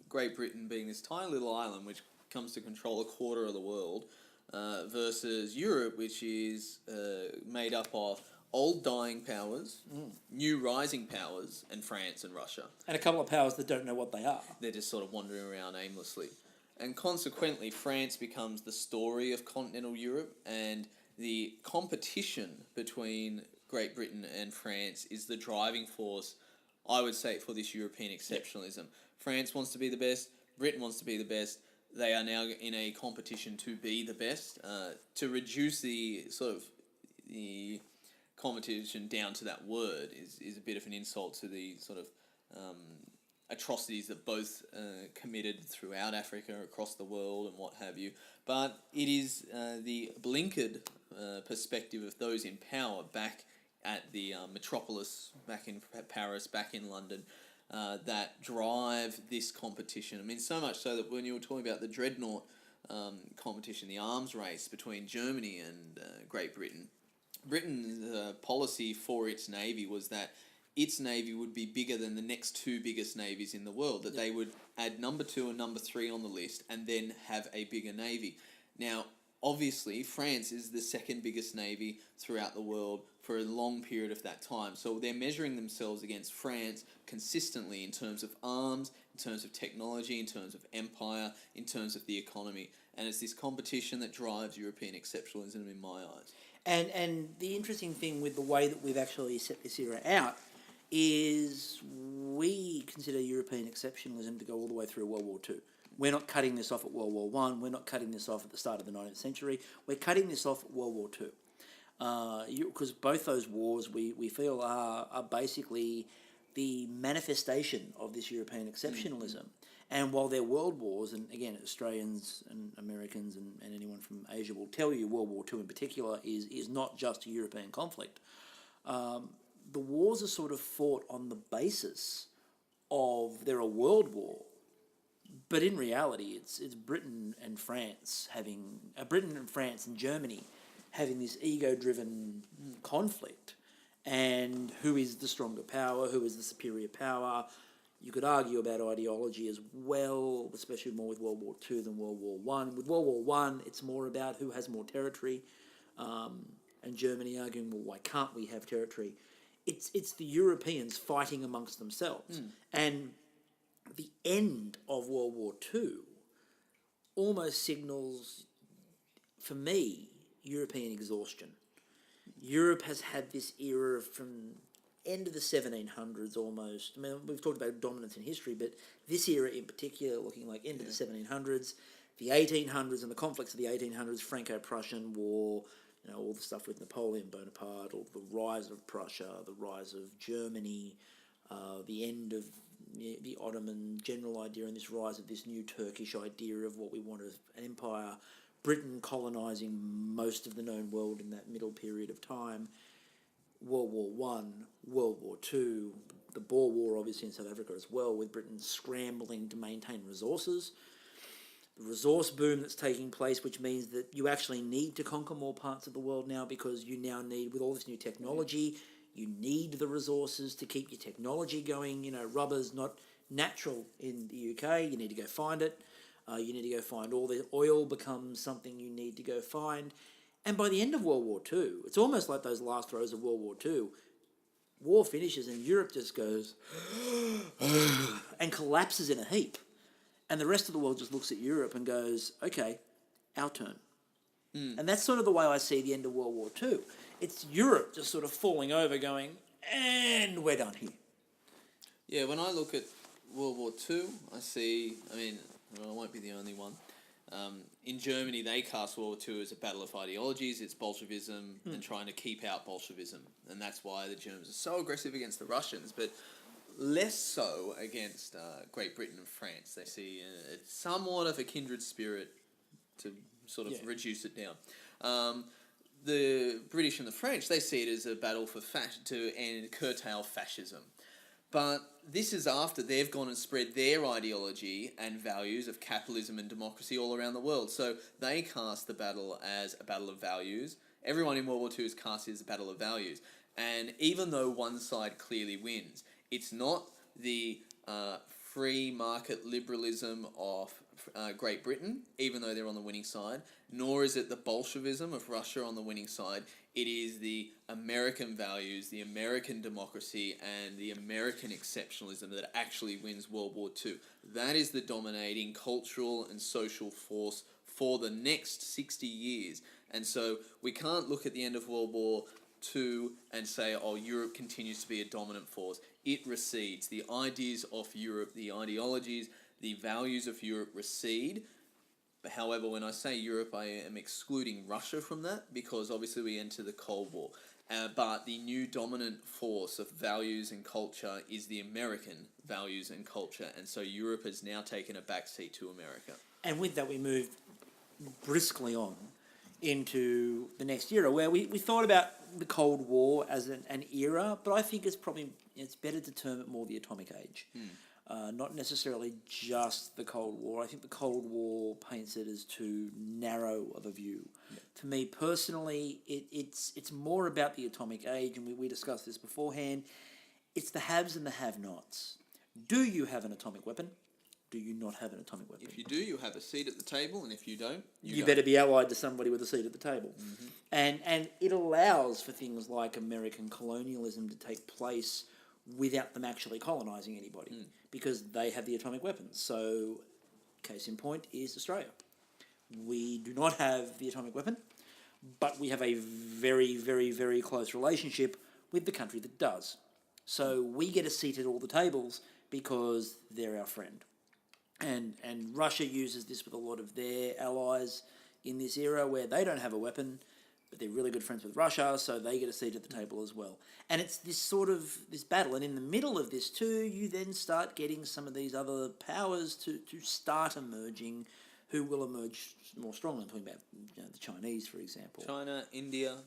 S2: Great Britain being this tiny little island which comes to control a quarter of the world, versus Europe, which is made up of old dying powers, new rising powers, and France and Russia.
S1: And a couple of powers that don't know what they are.
S2: They're just sort of wandering around aimlessly. And consequently, France becomes the story of continental Europe, and the competition between Great Britain and France is the driving force, I would say, for this European exceptionalism. Yep. France wants to be the best, Britain wants to be the best. They are now in a competition to be the best, to reduce the sort of the competition down to that word is a bit of an insult to the sort of atrocities that both committed throughout Africa, across the world, and what have you. But it is the blinkered perspective of those in power back at the metropolis, back in Paris, back in London, that drive this competition. I mean, so much so that when you were talking about the dreadnought competition, the arms race between Germany and Great Britain, Britain's policy for its navy was that its navy would be bigger than the next two biggest navies in the world, that they would add number 2 and number 3 on the list and then have a bigger navy. Now, obviously, France is the second biggest navy throughout the world for a long period of that time. So they're measuring themselves against France consistently in terms of arms, in terms of technology, in terms of empire, in terms of the economy. And it's this competition that drives European exceptionalism in my eyes.
S1: And the interesting thing with the way that we've actually set this era out is we consider European exceptionalism to go all the way through World War II. We're not cutting this off at World War I. We're not cutting this off at the start of the 19th century. We're cutting this off at World War II. Because both those wars, we feel, are basically the manifestation of this European exceptionalism. And while they're world wars, and again, Australians and Americans and anyone from Asia will tell you World War II in particular is not just a European conflict. The wars are sort of fought on the basis of they're a world war, but in reality, it's Britain and France and Germany having this ego-driven conflict, and who is the stronger power, who is the superior power. You could argue about ideology as well, especially more with World War II than World War One. With World War One, it's more about who has more territory, and Germany arguing, well, why can't we have territory? It's the Europeans fighting amongst themselves. And the end of World War II almost signals, for me, European exhaustion. Europe has had this era from end of the 1700s almost. I mean, we've talked about dominance in history, but this era in particular, looking like end of the 1700s, the 1800s and the conflicts of the 1800s, Franco-Prussian War, all the stuff with Napoleon Bonaparte, or the rise of Prussia, the rise of Germany, the end of the Ottoman general idea and this rise of this new Turkish idea of what we want as an empire, Britain colonising most of the known world in that middle period of time, World War One, World War Two, the Boer War obviously in South Africa as well, with Britain scrambling to maintain resources. The resource boom that's taking place, which means that you actually need to conquer more parts of the world now because you now need, with all this new technology, you need the resources to keep your technology going. Rubber's not natural in the UK. You need to go find it. You need to go find all the oil becomes something you need to go find. And by the end of World War II, it's almost like those last throes of World War II, war finishes and Europe just goes and collapses in a heap. And the rest of the world just looks at Europe and goes, okay, our turn. And that's sort of the way I see the end of World War II. It's Europe just sort of falling over going, and we're done here.
S2: Yeah, when I look at World War II, I see, I won't be the only one. In Germany, they cast World War II as a battle of ideologies. It's Bolshevism and trying to keep out Bolshevism. And that's why the Germans are so aggressive against the Russians, but less so against Great Britain and France. They see somewhat of a kindred spirit to sort of reduce it down. The British and the French, they see it as a battle for to curtail fascism. But this is after they've gone and spread their ideology and values of capitalism and democracy all around the world. So they cast the battle as a battle of values. Everyone in World War II is cast as a battle of values. And even though one side clearly wins, it's not the free market liberalism of Great Britain, even though they're on the winning side, nor is it the Bolshevism of Russia on the winning side. It is the American values, the American democracy, and the American exceptionalism that actually wins World War II. That is the dominating cultural and social force for the next 60 years. And so we can't look at the end of World War II and say, oh, Europe continues to be a dominant force. It recedes. The ideas of Europe, the ideologies, the values of Europe recede. However, when I say Europe, I am excluding Russia from that because obviously we enter the Cold War. But the new dominant force of values and culture is the American values and culture. And so Europe has now taken a backseat to America.
S1: And with that, we move briskly on into the next era where we thought about the Cold War as an era, but I think it's better to term it more the Atomic Age. Not necessarily just the Cold War. I think the Cold War paints it as too narrow of a view. Yeah. To me personally, it's more about the Atomic Age, and we discussed this beforehand. It's the haves and the have-nots. Do you have an atomic weapon? Do you not have an atomic weapon?
S2: If you do, you have a seat at the table, and if you don't,
S1: you better be allied to somebody with a seat at the table. Mm-hmm. And it allows for things like American colonialism to take place without them actually colonising anybody, because they have the atomic weapons. So, case in point is Australia. We do not have the atomic weapon, but we have a very, very, very close relationship with the country that does. So we get a seat at all the tables because they're our friend. And Russia uses this with a lot of their allies in this era where they don't have a weapon, but they're really good friends with Russia, so they get a seat at the table as well. And it's this battle. And in the middle of this too, you then start getting some of these other powers to start emerging, who will emerge more strongly. I'm talking about the Chinese, for example.
S2: China, India,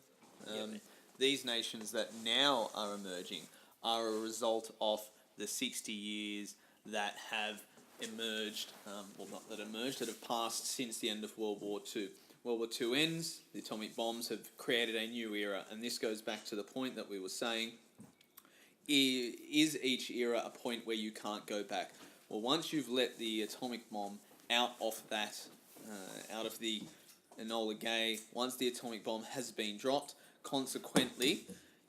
S2: these nations that now are emerging are a result of the 60 years that have emerged, that have passed since the end of World War II. World War II ends, the atomic bombs have created a new era, and this goes back to the point that we were saying, is each era a point where you can't go back? Well, once you've let the atomic bomb out of the Enola Gay, once the atomic bomb has been dropped, consequently,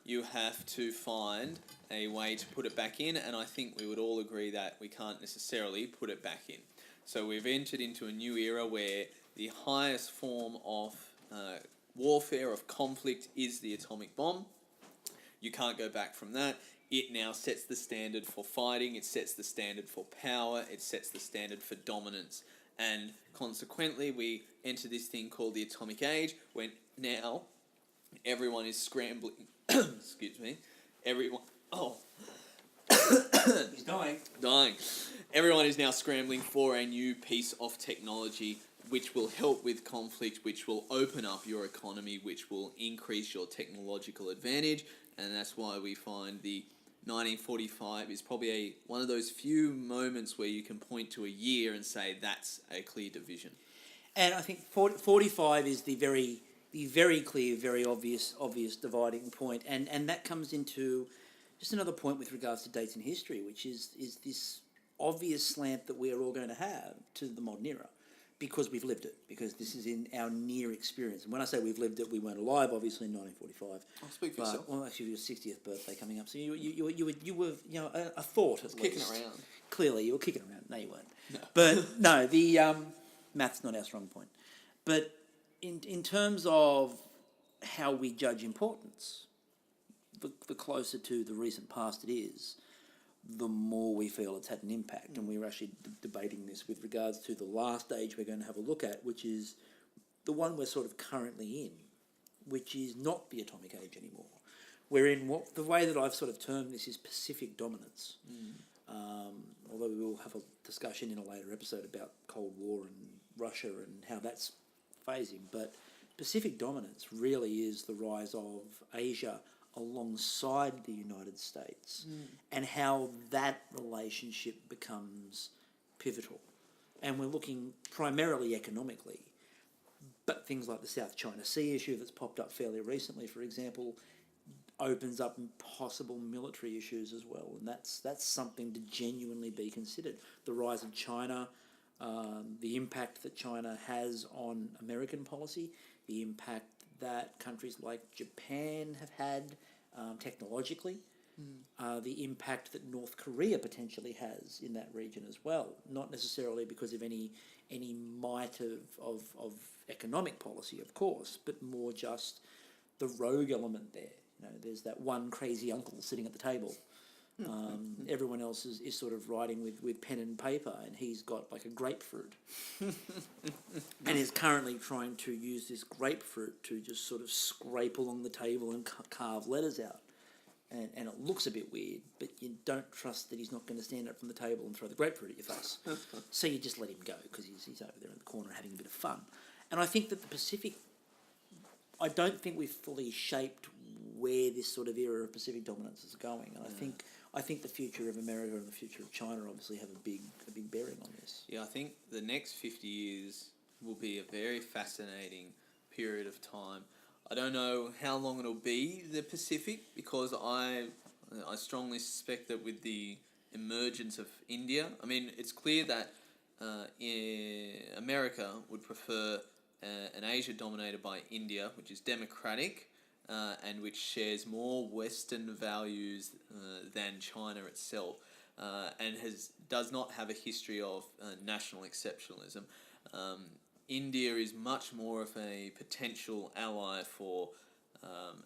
S2: you have to find a way to put it back in, and I think we would all agree that we can't necessarily put it back in. So we've entered into a new era where the highest form of warfare, of conflict, is the atomic bomb. You can't go back from that. It now sets the standard for fighting, it sets the standard for power, it sets the standard for dominance. And consequently, we enter this thing called the Atomic Age, when now everyone is scrambling. Excuse me.
S1: He's dying.
S2: Everyone is now scrambling for a new piece of technology which will help with conflict, which will open up your economy, which will increase your technological advantage. And that's why we find the 1945 is probably one of those few moments where you can point to a year and say that's a clear division.
S1: And I think 45 is the very clear, very obvious dividing point. And that comes into just another point with regards to dates in history, which is this obvious slant that we're all going to have to the modern era. because we've lived it, because this is in our near experience. And when I say we've lived it, we weren't alive, obviously, in 1945.
S2: I'll speak for
S1: But,
S2: yourself.
S1: well, actually, your 60th birthday coming up, so you were a thought at
S2: Kicking
S1: least.
S2: around.
S1: Clearly, you were kicking around. No, you weren't.
S2: No.
S1: But no, the math's not our strong point. But in terms of how we judge importance, the closer to the recent past it is, the more we feel it's had an impact. And we were actually debating this with regards to the last age we're going to have a look at, which is the one we're sort of currently in, which is not the atomic age anymore. We're in the way that I've sort of termed this is Pacific dominance. Although we will have a discussion in a later episode about Cold War and Russia and how that's phasing. But Pacific dominance really is the rise of Asia alongside the United States and how that relationship becomes pivotal. And we're looking primarily economically, but things like the South China Sea issue that's popped up fairly recently, for example, opens up possible military issues as well. And that's something to genuinely be considered. The rise of China, the impact that China has on American policy, the impact that countries like Japan have had technologically, the impact that North Korea potentially has in that region as well. Not necessarily because of any might of economic policy, of course, but more just the rogue element there. There's that one crazy uncle sitting at the table. Everyone else is sort of writing with pen and paper, and he's got like a grapefruit. And is currently trying to use this grapefruit to just sort of scrape along the table and carve letters out. And it looks a bit weird, but you don't trust that he's not going to stand up from the table and throw the grapefruit at your face. So you just let him go because he's over there in the corner having a bit of fun. And I think that the Pacific, I don't think we've fully shaped where this sort of era of Pacific dominance is going. And I think the future of America and the future of China obviously have a big bearing on this.
S2: Yeah, I think the next 50 years will be a very fascinating period of time. I don't know how long it'll be, the Pacific, because I strongly suspect that with the emergence of India, I mean, it's clear that America would prefer an Asia dominated by India, which is democratic, and which shares more Western values than China itself, and does not have a history of national exceptionalism. India is much more of a potential ally for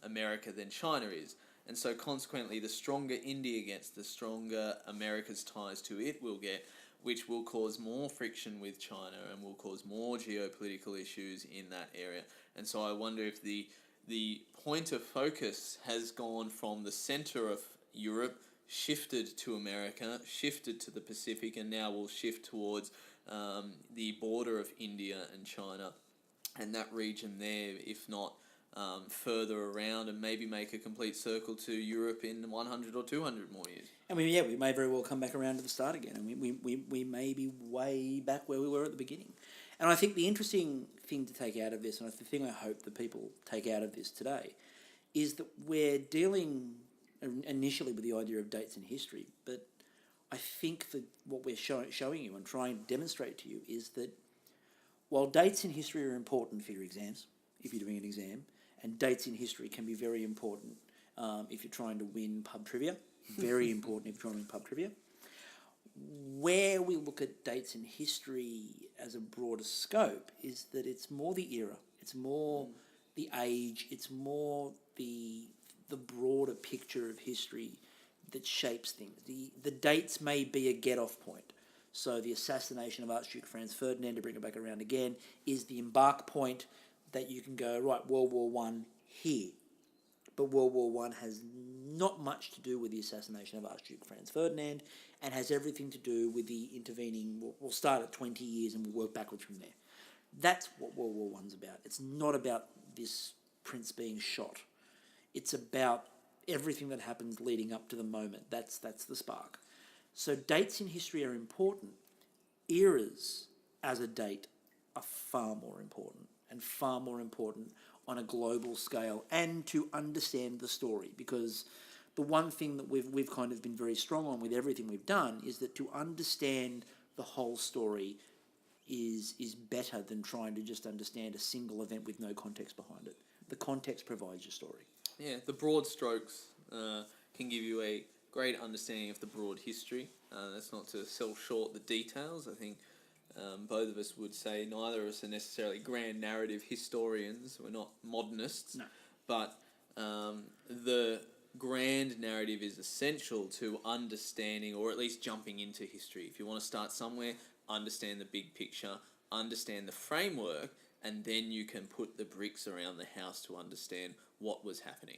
S2: America than China is. And so consequently, the stronger India gets, the stronger America's ties to it will get, which will cause more friction with China and will cause more geopolitical issues in that area. And so I wonder if the point of focus has gone from the center of Europe, shifted to America, shifted to the Pacific, and now will shift towards the border of India and China and that region there, if not further around, and maybe make a complete circle to Europe in 100 or 200 more years.
S1: I mean, yeah, we may very well come back around to the start again, and we may be way back where we were at the beginning. And I think the interesting thing to take out of this, and the thing I hope that people take out of this today, is that we're dealing initially with the idea of dates in history, but I think that what we're showing you and trying to demonstrate to you is that while dates in history are important for your exams, if you're doing an exam, and dates in history can be very important if you're trying to win pub trivia, very important if you're trying to win pub trivia, where we look at dates in history as a broader scope is that it's more the era, it's more the age, it's more the broader picture of history that shapes things. The dates may be a get-off point. So the assassination of Archduke Franz Ferdinand, to bring it back around again, is the embark point that you can go, right, World War One here. But World War One has not much to do with the assassination of Archduke Franz Ferdinand and has everything to do with the intervening, we'll start at 20 years and we'll work backwards from there. That's what World War One's about. It's not about this prince being shot. It's about everything that happens leading up to the moment. That's the spark. So dates in history are important. Eras as a date are far more important, and far more important on a global scale, and to understand the story. Because the one thing that we've kind of been very strong on with everything we've done is that to understand the whole story, is better than trying to just understand a single event with no context behind it. The context provides your story.
S2: Yeah, the broad strokes can give you a great understanding of the broad history. That's not to sell short the details. I think both of us would say neither of us are necessarily grand narrative historians. We're not modernists.
S1: No.
S2: But the grand narrative is essential to understanding, or at least jumping into history. If you want to start somewhere, understand the big picture, understand the framework, and then you can put the bricks around the house to understand what was happening.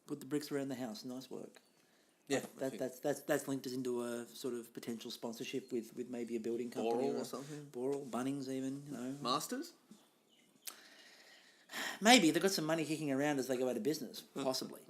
S1: Put the bricks around the house. Nice work.
S2: Yeah,
S1: That's linked us into a sort of potential sponsorship with maybe a building company
S2: Boral or something.
S1: Boral, Bunnings, even, you know.
S2: Masters?
S1: Maybe they've got some money kicking around as they go out of business, possibly.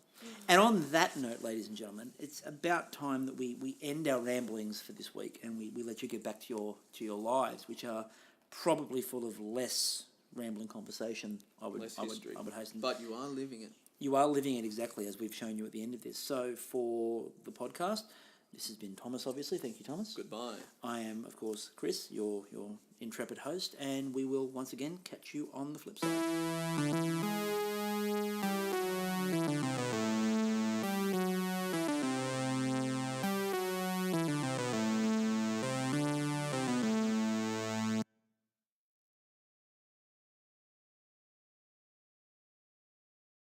S1: And on that note, ladies and gentlemen, it's about time that we end our ramblings for this week and we let you get back to your lives, which are probably full of less rambling conversation. I would hasten.
S2: But you are living it.
S1: You are living it exactly as we've shown you at the end of this. So for the podcast, this has been Thomas, obviously. Thank you, Thomas.
S2: Goodbye.
S1: I am, of course, Chris, your intrepid host, and we will once again catch you on the flip side.